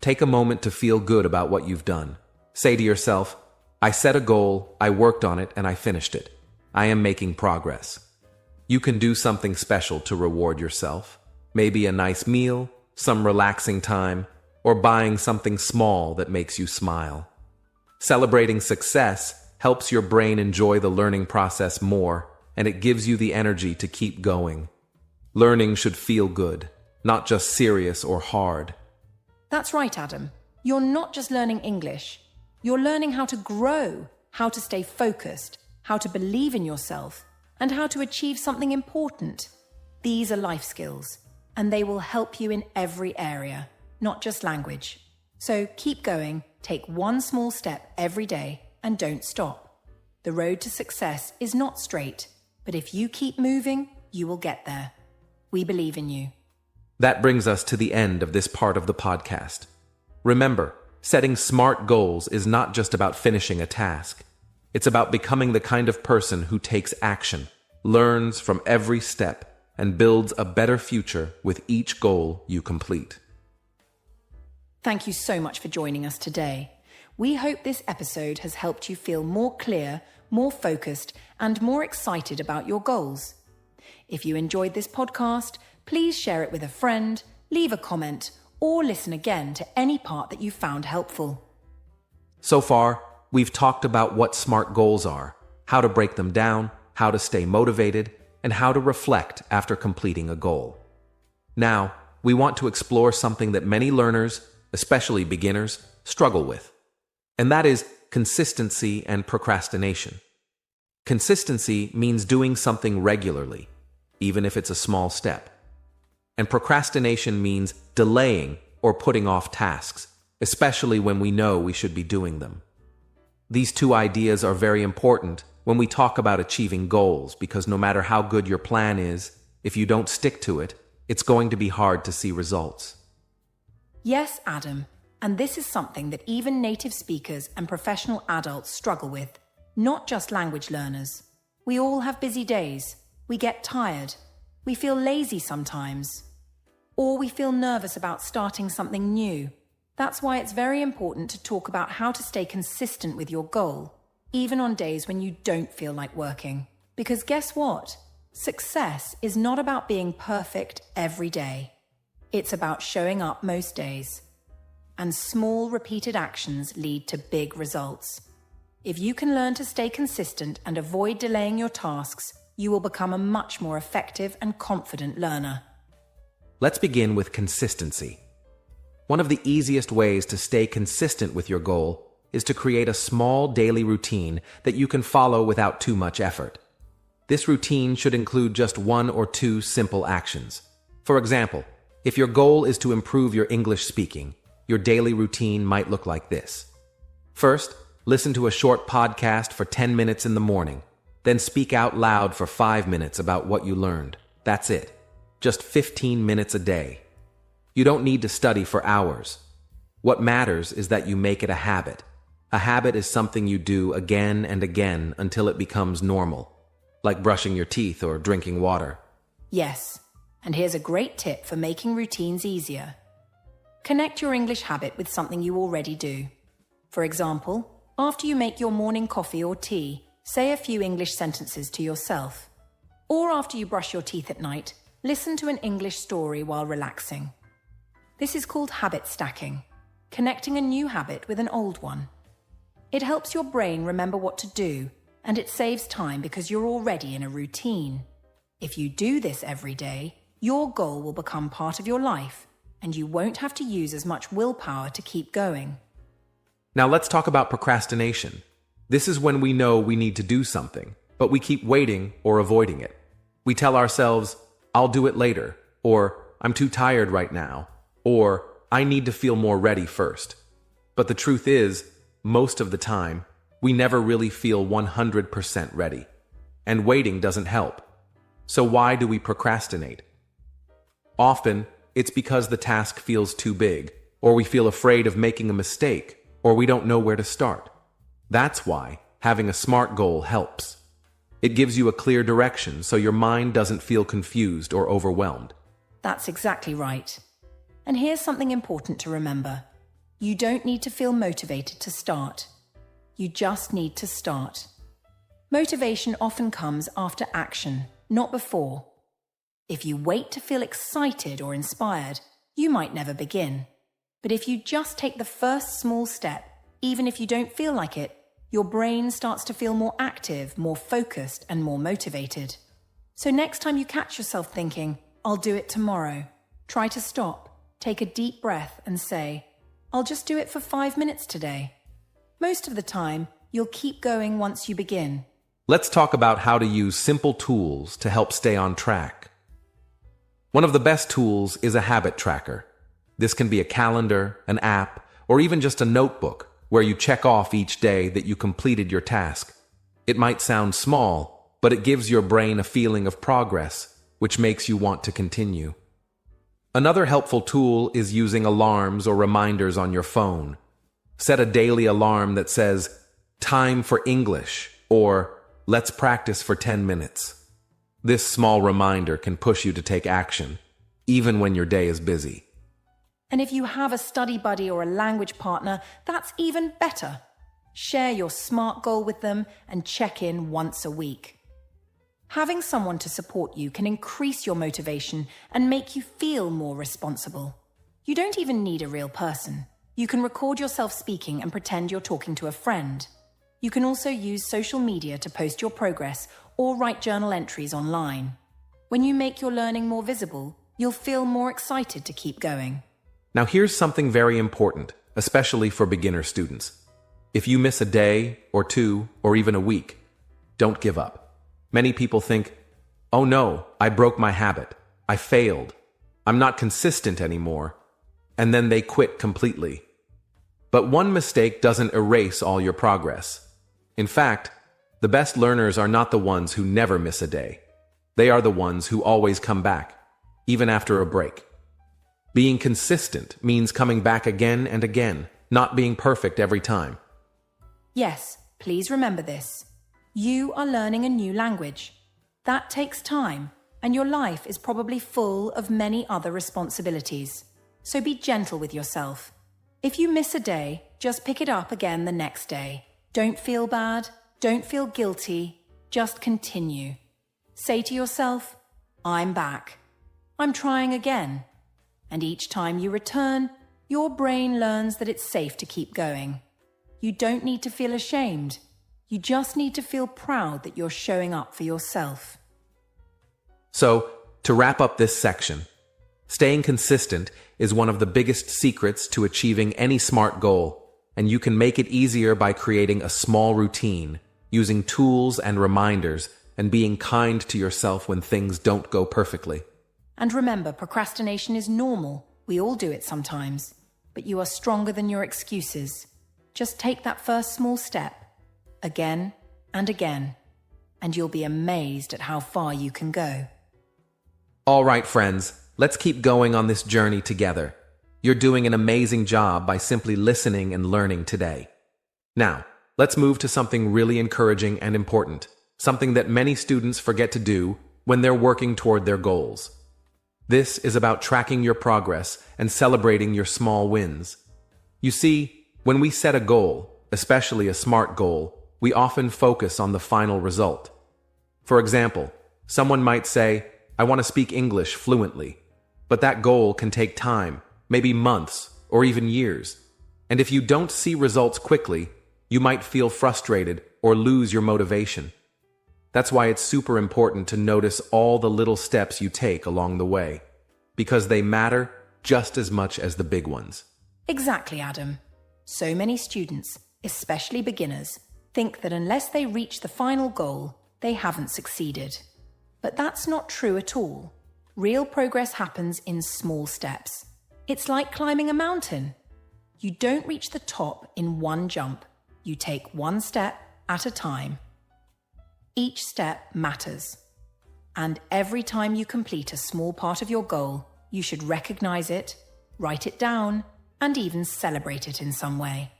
Take a moment to feel good about what you've done. Say to yourself, I set a goal, I worked on it, and I finished it. I am making progress. You can do something special to reward yourself. Maybe a nice meal, some relaxing time, or buying something small that makes you smile. Celebrating success helps your brain enjoy the learning process more, and it gives you the energy to keep going. Learning should feel good, not just serious or hard. That's right, Adam. You're not just learning English. You're learning how to grow, how to stay focused, how to believe in yourself, and how to achieve something important. These are life skills, and they will help you in every area, not just language. So keep going, take one small step every day, and don't stop. The road to success is not straight, but if you keep moving, you will get there. We believe in you. That brings us to the end of this part of the podcast. Remember, setting SMART goals is not just about finishing a task. It's about becoming the kind of person who takes action, learns from every step, and builds a better future with each goal you complete. Thank you so much for joining us today. We hope this episode has helped you feel more clear, more focused, and more excited about your goals. If you enjoyed this podcast, please share it with a friend, leave a comment, or listen again to any part that you found helpful. So far, we've talked about what SMART goals are, how to break them down, how to stay motivated, and how to reflect after completing a goal. Now, we want to explore something that many learners, especially beginners, struggle with, and that is consistency and procrastination. Consistency means doing something regularly, even if it's a small step. And procrastination means delaying or putting off tasks, especially when we know we should be doing them. These two ideas are very important when we talk about achieving goals, because no matter how good your plan is, if you don't stick to it, it's going to be hard to see results. Yes, Adam, and this is something that even native speakers and professional adults struggle with, not just language learners. We all have busy days. We get tired. We feel lazy sometimes. Or we feel nervous about starting something new. That's why it's very important to talk about how to stay consistent with your goal, even on days when you don't feel like working. Because guess what? Success is not about being perfect every day. It's about showing up most days. And small repeated actions lead to big results. If you can learn to stay consistent and avoid delaying your tasks, you will become a much more effective and confident learner. Let's begin with consistency. One of the easiest ways to stay consistent with your goal is to create a small daily routine that you can follow without too much effort. This routine should include just 1 or 2 simple actions. For example, if your goal is to improve your English speaking, your daily routine might look like this. First, listen to a short podcast for 10 minutes in the morning. Then speak out loud for 5 minutes about what you learned. That's it. Just 15 minutes a day. You don't need to study for hours. What matters is that you make it a habit. A habit is something you do again and again until it becomes normal, like brushing your teeth or drinking water. Yes, and here's a great tip for making routines easier. Connect your English habit with something you already do. For example, after you make your morning coffee or tea, say a few English sentences to yourself. Or after you brush your teeth at night, listen to an English story while relaxing. This is called habit stacking, connecting a new habit with an old one. It helps your brain remember what to do, and it saves time because you're already in a routine. If you do this every day, your goal will become part of your life, and you won't have to use as much willpower to keep going. Now let's talk about procrastination. This is when we know we need to do something, but we keep waiting or avoiding it. We tell ourselves, I'll do it later, or I'm too tired right now, or I need to feel more ready first. But the truth is, most of the time, we never really feel 100% ready. And waiting doesn't help. So why do we procrastinate? Often, it's because the task feels too big, or we feel afraid of making a mistake, or we don't know where to start. That's why having a SMART goal helps. It gives you a clear direction so your mind doesn't feel confused or overwhelmed. That's exactly right. And here's something important to remember. You don't need to feel motivated to start. You just need to start. Motivation often comes after action, not before. If you wait to feel excited or inspired, you might never begin. But if you just take the first small step, even if you don't feel like it, your brain starts to feel more active, more focused, and more motivated. So next time you catch yourself thinking, I'll do it tomorrow, try to stop, take a deep breath and say, I'll just do it for 5 minutes today. Most of the time, you'll keep going once you begin. Let's talk about how to use simple tools to help stay on track. One of the best tools is a habit tracker. This can be a calendar, an app, or even just a notebook where you check off each day that you completed your task. It might sound small, but it gives your brain a feeling of progress, which makes you want to continue. Another helpful tool is using alarms or reminders on your phone. Set a daily alarm that says, "Time for English," or "Let's practice for 10 minutes." This small reminder can push you to take action, even when your day is busy. And if you have a study buddy or a language partner, that's even better. Share your SMART goal with them and check in once a week. Having someone to support you can increase your motivation and make you feel more responsible. You don't even need a real person. You can record yourself speaking and pretend you're talking to a friend. You can also use social media to post your progress or write journal entries online. When you make your learning more visible, you'll feel more excited to keep going. Now here's something very important, especially for beginner students. If you miss a day or two or even a week, don't give up. Many people think, "Oh no, I broke my habit. I failed. I'm not consistent anymore." And then they quit completely. But one mistake doesn't erase all your progress. In fact, the best learners are not the ones who never miss a day. They are the ones who always come back, even after a break. Being consistent means coming back again and again, not being perfect every time. Yes, please remember this. You are learning a new language. That takes time, and your life is probably full of many other responsibilities. So be gentle with yourself. If you miss a day, just pick it up again the next day. Don't feel bad. Don't feel guilty. Just continue. Say to yourself, "I'm back. I'm trying again." And each time you return, your brain learns that it's safe to keep going. You don't need to feel ashamed. You just need to feel proud that you're showing up for yourself. So, to wrap up this section, staying consistent is one of the biggest secrets to achieving any SMART goal, and you can make it easier by creating a small routine, using tools and reminders, and being kind to yourself when things don't go perfectly. And remember, procrastination is normal. We all do it sometimes. But you are stronger than your excuses. Just take that first small step, again and again, and you'll be amazed at how far you can go. All right, friends, let's keep going on this journey together. You're doing an amazing job by simply listening and learning today. Now, let's move to something really encouraging and important, something that many students forget to do when they're working toward their goals. This is about tracking your progress and celebrating your small wins. You see, when we set a goal, especially a SMART goal, we often focus on the final result. For example, someone might say, "I want to speak English fluently," but that goal can take time, maybe months or even years. And if you don't see results quickly, you might feel frustrated or lose your motivation. That's why it's super important to notice all the little steps you take along the way, because they matter just as much as the big ones. Exactly, Adam. So many students, especially beginners, think that unless they reach the final goal, they haven't succeeded. But that's not true at all. Real progress happens in small steps. It's like climbing a mountain. You don't reach the top in one jump. You take one step at a time. Each step matters. And every time you complete a small part of your goal, you should recognize it, write it down, and even celebrate it in some way.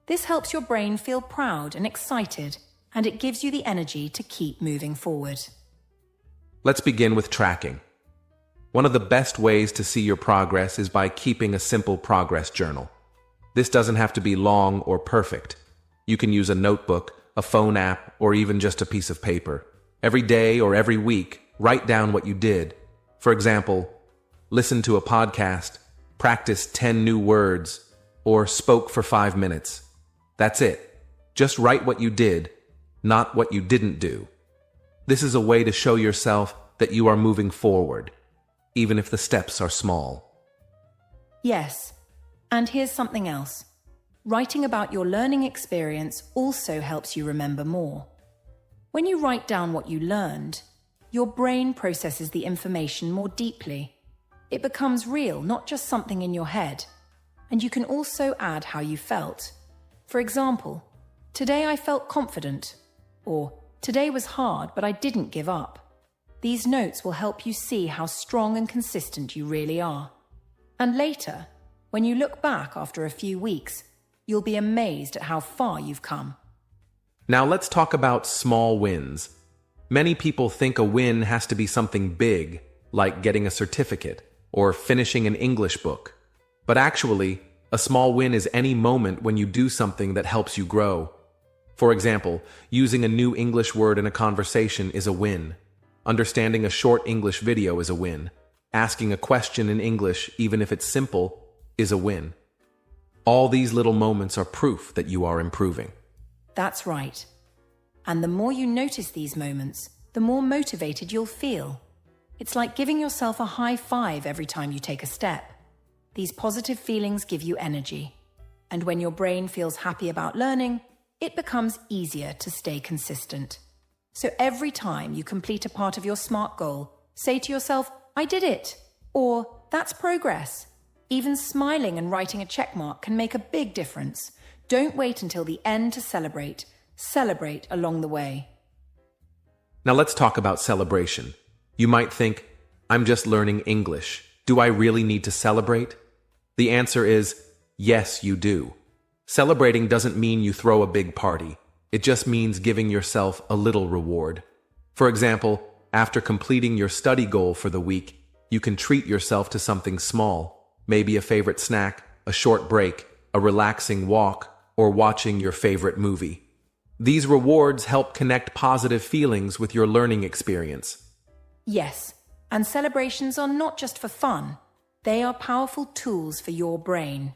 This helps your brain feel proud and excited, and it gives you the energy to keep moving forward. Let's begin with tracking. One of the best ways to see your progress is by keeping a simple progress journal. This doesn't have to be long or perfect. You can use a notebook, a phone app, or even just a piece of paper. Every day or every week, write down what you did. For example, listen to a podcast, practice 10 new words, or spoke for 5 minutes. That's it. Just write what you did, not what you didn't do. This is a way to show yourself that you are moving forward, even if the steps are small. Yes, and here's something else. Writing about your learning experience also helps you remember more. When you write down what you learned, your brain processes the information more deeply. It becomes real, not just something in your head. And you can also add how you felt. For example, "Today I felt confident," or "Today was hard, but I didn't give up." These notes will help you see how strong and consistent you really are. And later, when you look back after a few weeks, you'll be amazed at how far you've come. Now let's talk about small wins. Many people think a win has to be something big, like getting a certificate or finishing an English book. But actually, a small win is any moment when you do something that helps you grow. For example, using a new English word in a conversation is a win. Understanding a short English video is a win. Asking a question in English, even if it's simple, is a win. All these little moments are proof that you are improving. That's right. And the more you notice these moments, the more motivated you'll feel. It's like giving yourself a high five every time you take a step. These positive feelings give you energy. And when your brain feels happy about learning, it becomes easier to stay consistent. So every time you complete a part of your SMART goal, say to yourself, I did it, or that's progress. Even smiling and writing a check mark can make a big difference. Don't wait until the end to celebrate. Celebrate along the way. Now let's talk about celebration. You might think, I'm just learning English. Do I really need to celebrate? The answer is, yes, you do. Celebrating doesn't mean you throw a big party. It just means giving yourself a little reward. For example, after completing your study goal for the week, you can treat yourself to something small, maybe a favorite snack, a short break, a relaxing walk, or watching your favorite movie. These rewards help connect positive feelings with your learning experience. Yes, and celebrations are not just for fun. They are powerful tools for your brain.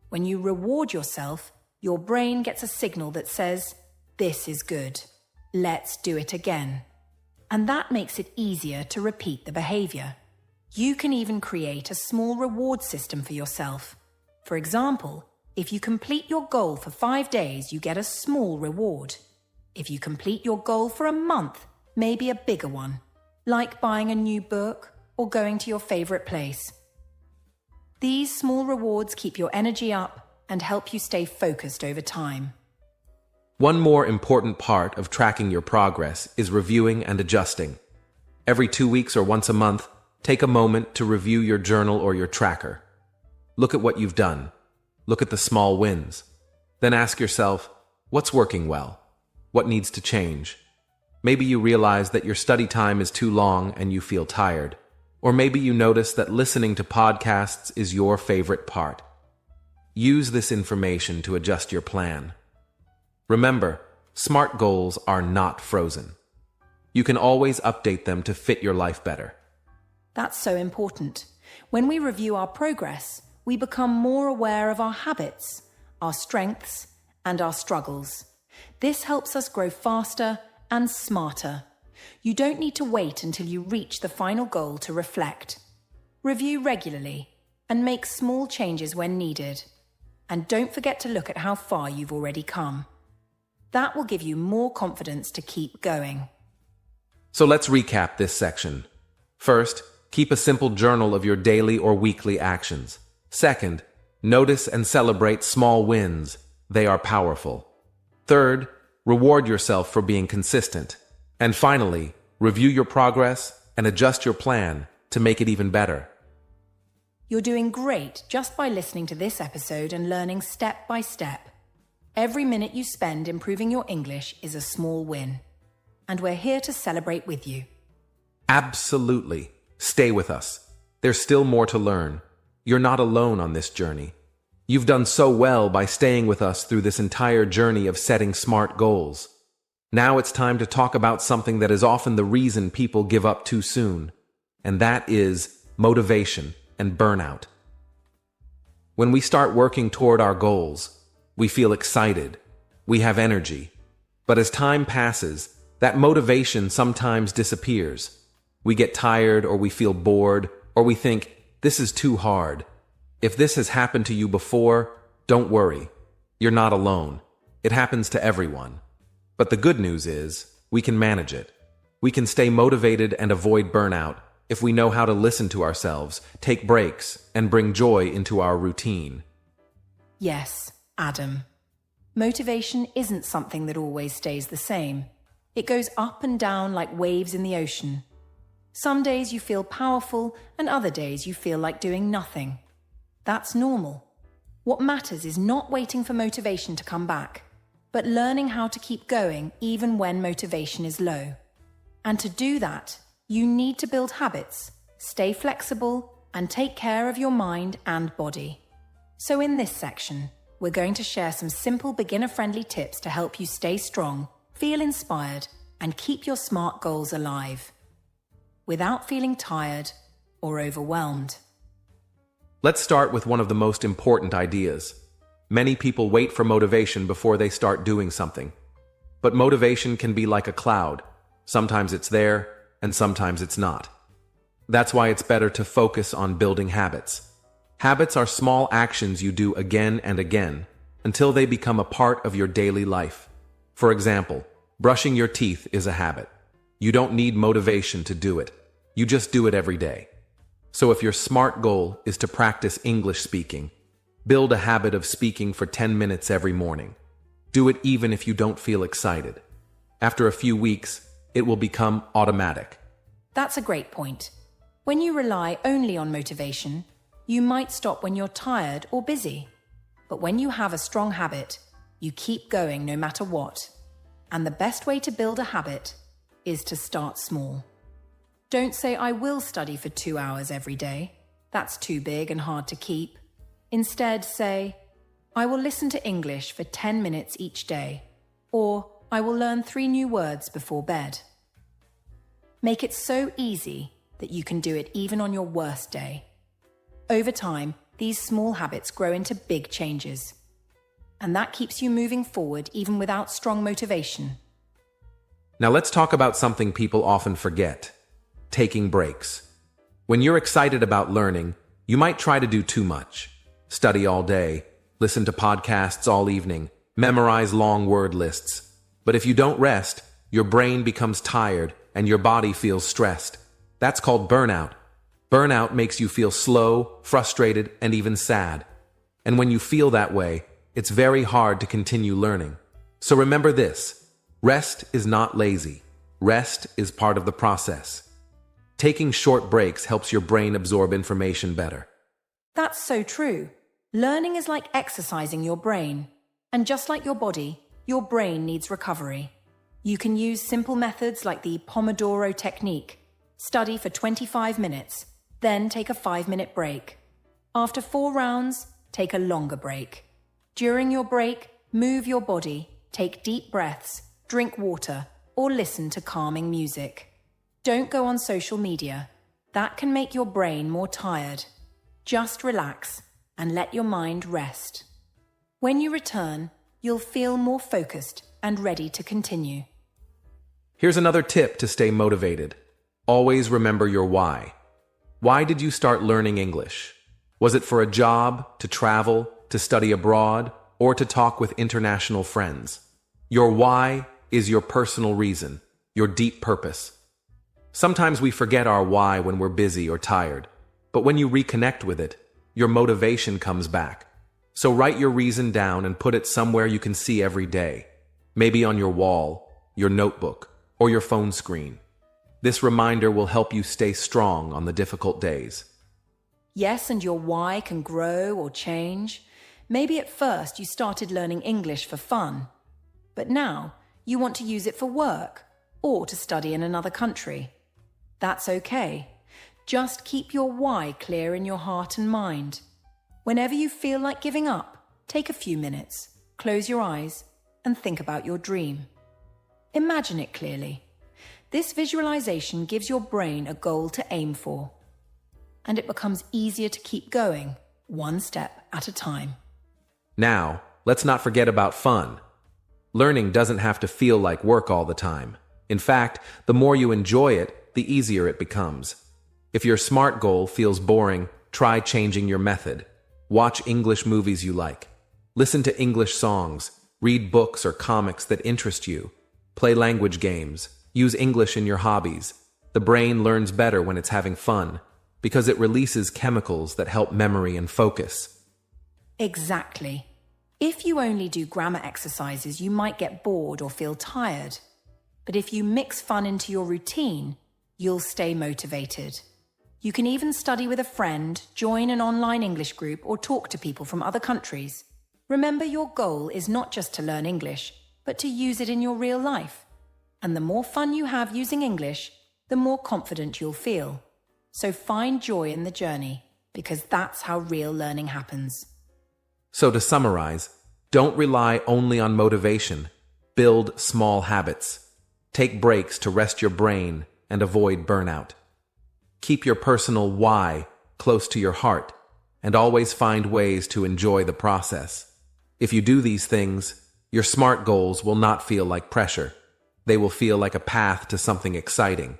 When you reward yourself, your brain gets a signal that says, this is good. Let's do it again. And that makes it easier to repeat the behavior. You can even create a small reward system for yourself. For example, if you complete your goal for 5 days, you get a small reward. If you complete your goal for a month, maybe a bigger one, like buying a new book or going to your favorite place. These small rewards keep your energy up and help you stay focused over time. One more important part of tracking your progress is reviewing and adjusting. Every 2 weeks or once a month, take a moment to review your journal or your tracker. Look at what you've done. Look at the small wins. Then ask yourself, what's working well? What needs to change? Maybe you realize that your study time is too long and you feel tired. Or maybe you notice that listening to podcasts is your favorite part. Use this information to adjust your plan. Remember, SMART goals are not frozen. You can always update them to fit your life better. That's so important. When we review our progress, we become more aware of our habits, our strengths, and our struggles. This helps us grow faster and smarter. You don't need to wait until you reach the final goal to reflect. Review regularly and make small changes when needed. And don't forget to look at how far you've already come. That will give you more confidence to keep going. So let's recap this section. First, keep a simple journal of your daily or weekly actions. Second, notice and celebrate small wins. They are powerful. Third, reward yourself for being consistent. And finally, review your progress and adjust your plan to make it even better. You're doing great just by listening to this episode and learning step by step. Every minute you spend improving your English is a small win. And we're here to celebrate with you. Absolutely. Stay with us. There's still more to learn. You're not alone on this journey. You've done so well by staying with us through this entire journey of setting SMART goals. Now it's time to talk about something that is often the reason people give up too soon, and that is motivation and burnout. When we start working toward our goals, we feel excited, we have energy. But as time passes, that motivation sometimes disappears. We get tired, or we feel bored, or we think, this is too hard. If this has happened to you before, don't worry. You're not alone. It happens to everyone. But the good news is, we can manage it. We can stay motivated and avoid burnout if we know how to listen to ourselves, take breaks, and bring joy into our routine. Yes, Adam. Motivation isn't something that always stays the same. It goes up and down like waves in the ocean. Some days you feel powerful, and other days you feel like doing nothing. That's normal. What matters is not waiting for motivation to come back, but learning how to keep going even when motivation is low. And to do that, you need to build habits, stay flexible, and take care of your mind and body. So in this section, we're going to share some simple beginner-friendly tips to help you stay strong, feel inspired, and keep your SMART goals alive, without feeling tired or overwhelmed. Let's start with one of the most important ideas. Many people wait for motivation before they start doing something. But motivation can be like a cloud. Sometimes it's there, and sometimes it's not. That's why it's better to focus on building habits. Habits are small actions you do again and again until they become a part of your daily life. For example, brushing your teeth is a habit. You don't need motivation to do it. You just do it every day. So if your SMART goal is to practice English speaking, build a habit of speaking for 10 minutes every morning. Do it even if you don't feel excited. After a few weeks, it will become automatic. That's a great point. When you rely only on motivation, you might stop when you're tired or busy. But when you have a strong habit, you keep going no matter what. And the best way to build a habit is to start small. Don't say, I will study for 2 hours every day. That's too big and hard to keep. Instead, say, I will listen to English for 10 minutes each day. Or, I will learn 3 new words before bed. Make it so easy that you can do it even on your worst day. Over time, these small habits grow into big changes. And that keeps you moving forward even without strong motivation. Now let's talk about something people often forget: taking breaks. When you're excited about learning, you might try to do too much. Study all day, listen to podcasts all evening, memorize long word lists. But if you don't rest, your brain becomes tired and your body feels stressed. That's called burnout. Burnout makes you feel slow, frustrated, and even sad. And when you feel that way, it's very hard to continue learning. So remember this: rest is not lazy. Rest is part of the process. Taking short breaks helps your brain absorb information better. That's so true. Learning is like exercising your brain. And just like your body, your brain needs recovery. You can use simple methods like the Pomodoro technique. Study for 25 minutes, then take a 5-minute break. After 4 rounds, take a longer break. During your break, move your body, take deep breaths, drink water, or listen to calming music. Don't go on social media. That can make your brain more tired. Just relax and let your mind rest. When you return, you'll feel more focused and ready to continue. Here's another tip to stay motivated. Always remember your why. Why did you start learning English? Was it for a job, to travel, to study abroad, or to talk with international friends? Your why is your personal reason, your deep purpose. Sometimes we forget our why when we're busy or tired, but when you reconnect with it, your motivation comes back. So write your reason down and put it somewhere you can see every day. Maybe on your wall, your notebook, or your phone screen. This reminder will help you stay strong on the difficult days. Yes, and your why can grow or change. Maybe at first you started learning English for fun, but now you want to use it for work or to study in another country. That's okay. Just keep your why clear in your heart and mind. Whenever you feel like giving up, take a few minutes, close your eyes, and think about your dream. Imagine it clearly. This visualization gives your brain a goal to aim for, and it becomes easier to keep going, one step at a time. Now, let's not forget about fun. Learning doesn't have to feel like work all the time. In fact, the more you enjoy it, the easier it becomes. If your SMART goal feels boring, try changing your method. Watch English movies you like. Listen to English songs. Read books or comics that interest you. Play language games. Use English in your hobbies. The brain learns better when it's having fun, because it releases chemicals that help memory and focus. Exactly. If you only do grammar exercises, you might get bored or feel tired. But if you mix fun into your routine, you'll stay motivated. You can even study with a friend, join an online English group, or talk to people from other countries. Remember, your goal is not just to learn English, but to use it in your real life. And the more fun you have using English, the more confident you'll feel. So find joy in the journey, because that's how real learning happens. So to summarize, don't rely only on motivation. Build small habits. Take breaks to rest your brain and avoid burnout. Keep your personal why close to your heart, and always find ways to enjoy the process. If you do these things, your SMART goals will not feel like pressure. They will feel like a path to something exciting.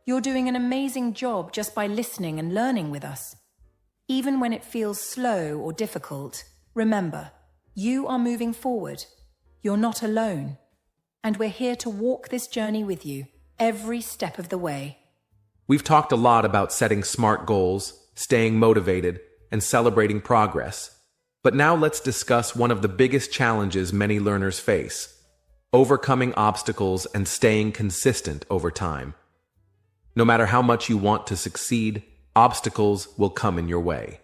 You're doing an amazing job just by listening and learning with us. Even when it feels slow or difficult, remember, you are moving forward. You're not alone. And we're here to walk this journey with you every step of the way. We've talked a lot about setting SMART goals, staying motivated, and celebrating progress. But now let's discuss one of the biggest challenges many learners face: overcoming obstacles and staying consistent over time. No matter how much you want to succeed, obstacles will come in your way.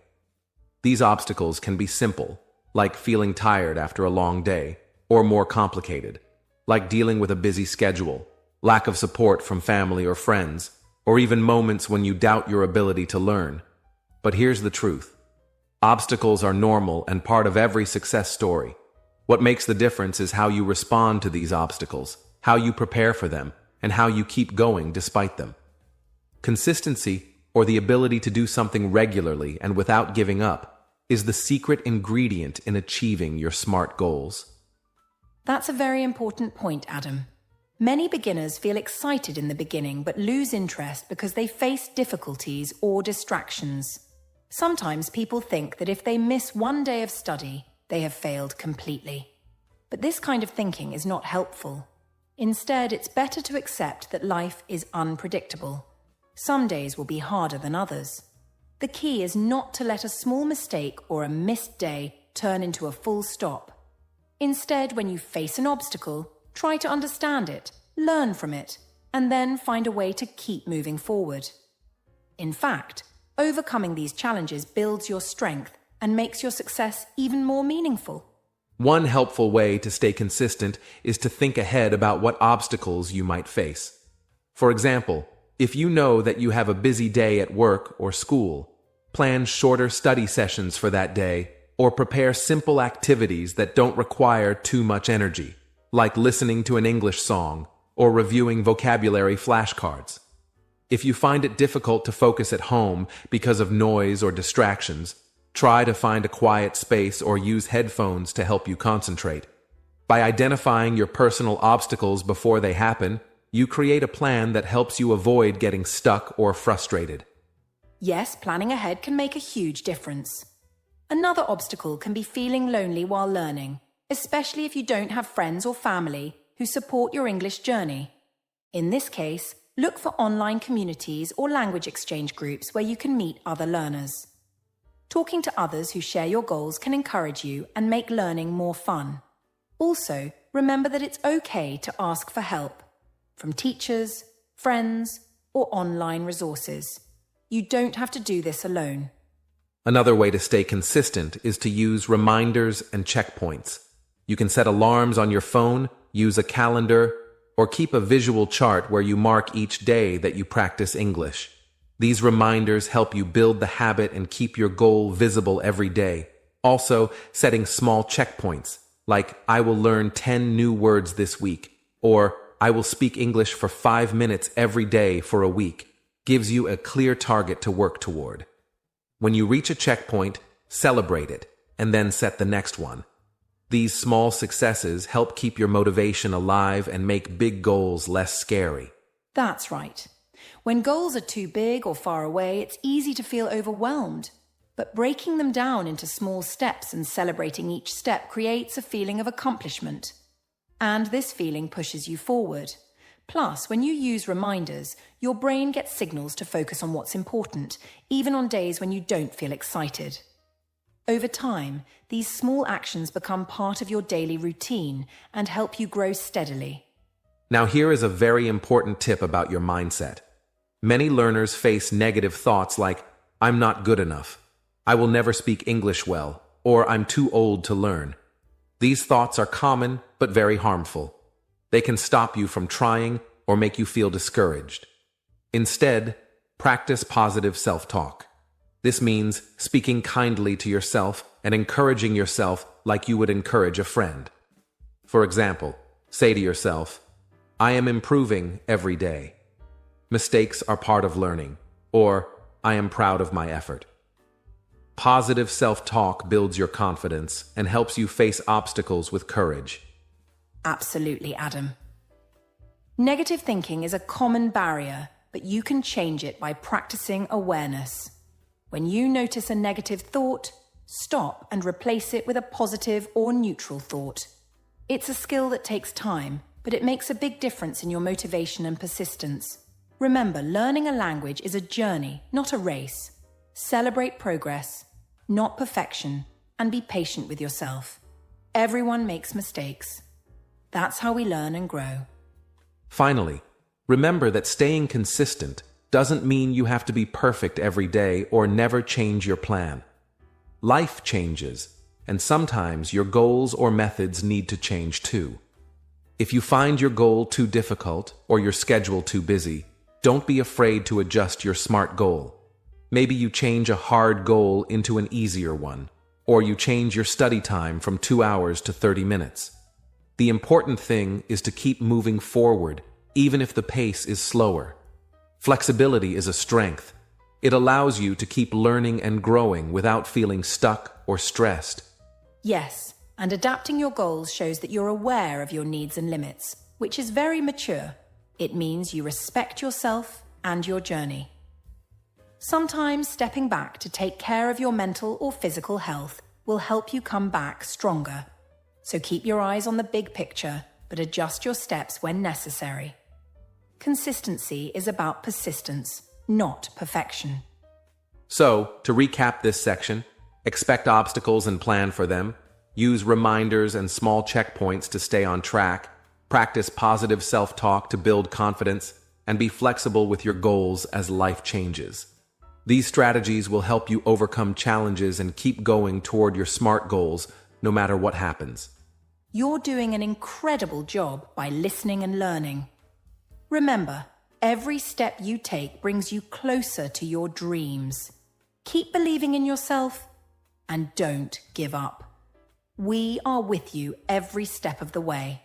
These obstacles can be simple, like feeling tired after a long day, or more complicated, like dealing with a busy schedule, lack of support from family or friends, or even moments when you doubt your ability to learn. But here's the truth. Obstacles are normal and part of every success story. What makes the difference is how you respond to these obstacles, how you prepare for them, and how you keep going despite them. Consistency, or the ability to do something regularly and without giving up, is the secret ingredient in achieving your SMART goals. That's a very important point, Adam. Many beginners feel excited in the beginning but lose interest because they face difficulties or distractions. Sometimes people think that if they miss one day of study, they have failed completely. But this kind of thinking is not helpful. Instead, it's better to accept that life is unpredictable. Some days will be harder than others. The key is not to let a small mistake or a missed day turn into a full stop. Instead, when you face an obstacle, try to understand it, learn from it, and then find a way to keep moving forward. In fact, overcoming these challenges builds your strength and makes your success even more meaningful. One helpful way to stay consistent is to think ahead about what obstacles you might face. For example, if you know that you have a busy day at work or school, plan shorter study sessions for that day, or prepare simple activities that don't require too much energy, like listening to an English song or reviewing vocabulary flashcards. If you find it difficult to focus at home because of noise or distractions, try to find a quiet space or use headphones to help you concentrate. By identifying your personal obstacles before they happen, you create a plan that helps you avoid getting stuck or frustrated. Yes, planning ahead can make a huge difference. Another obstacle can be feeling lonely while learning, especially if you don't have friends or family who support your English journey. In this case, look for online communities or language exchange groups where you can meet other learners. Talking to others who share your goals can encourage you and make learning more fun. Also, remember that it's okay to ask for help from teachers, friends, or online resources. You don't have to do this alone. Another way to stay consistent is to use reminders and checkpoints. You can set alarms on your phone, use a calendar, or keep a visual chart where you mark each day that you practice English. These reminders help you build the habit and keep your goal visible every day. Also, setting small checkpoints, like I will learn 10 new words this week, or I will speak English for 5 minutes every day for a week, gives you a clear target to work toward. When you reach a checkpoint, celebrate it, and then set the next one. These small successes help keep your motivation alive and make big goals less scary. That's right. When goals are too big or far away, it's easy to feel overwhelmed. But breaking them down into small steps and celebrating each step creates a feeling of accomplishment. And this feeling pushes you forward. Plus, when you use reminders, your brain gets signals to focus on what's important, even on days when you don't feel excited. Over time, these small actions become part of your daily routine and help you grow steadily. Now here is a very important tip about your mindset. Many learners face negative thoughts like, I'm not good enough, I will never speak English well, or I'm too old to learn. These thoughts are common but very harmful. They can stop you from trying or make you feel discouraged. Instead, practice positive self-talk. This means speaking kindly to yourself and encouraging yourself like you would encourage a friend. For example, say to yourself, I am improving every day. Mistakes are part of learning, or I am proud of my effort. Positive self-talk builds your confidence and helps you face obstacles with courage. Absolutely, Adam. Negative thinking is a common barrier, but you can change it by practicing awareness. When you notice a negative thought, stop and replace it with a positive or neutral thought. It's a skill that takes time, but it makes a big difference in your motivation and persistence. Remember, learning a language is a journey, not a race. Celebrate progress, not perfection, and be patient with yourself. Everyone makes mistakes. That's how we learn and grow. Finally, remember that staying consistent doesn't mean you have to be perfect every day or never change your plan. Life changes, and sometimes your goals or methods need to change too. If you find your goal too difficult or your schedule too busy, don't be afraid to adjust your SMART goal. Maybe you change a hard goal into an easier one, or you change your study time from 2 hours to 30 minutes. The important thing is to keep moving forward, even if the pace is slower. Flexibility is a strength. It allows you to keep learning and growing without feeling stuck or stressed. Yes, and adapting your goals shows that you're aware of your needs and limits, which is very mature. It means you respect yourself and your journey. Sometimes stepping back to take care of your mental or physical health will help you come back stronger. So keep your eyes on the big picture, but adjust your steps when necessary. Consistency is about persistence, not perfection. So, to recap this section, expect obstacles and plan for them, use reminders and small checkpoints to stay on track, practice positive self-talk to build confidence, and be flexible with your goals as life changes. These strategies will help you overcome challenges and keep going toward your SMART goals, no matter what happens. You're doing an incredible job by listening and learning. Remember, every step you take brings you closer to your dreams. Keep believing in yourself and don't give up. We are with you every step of the way.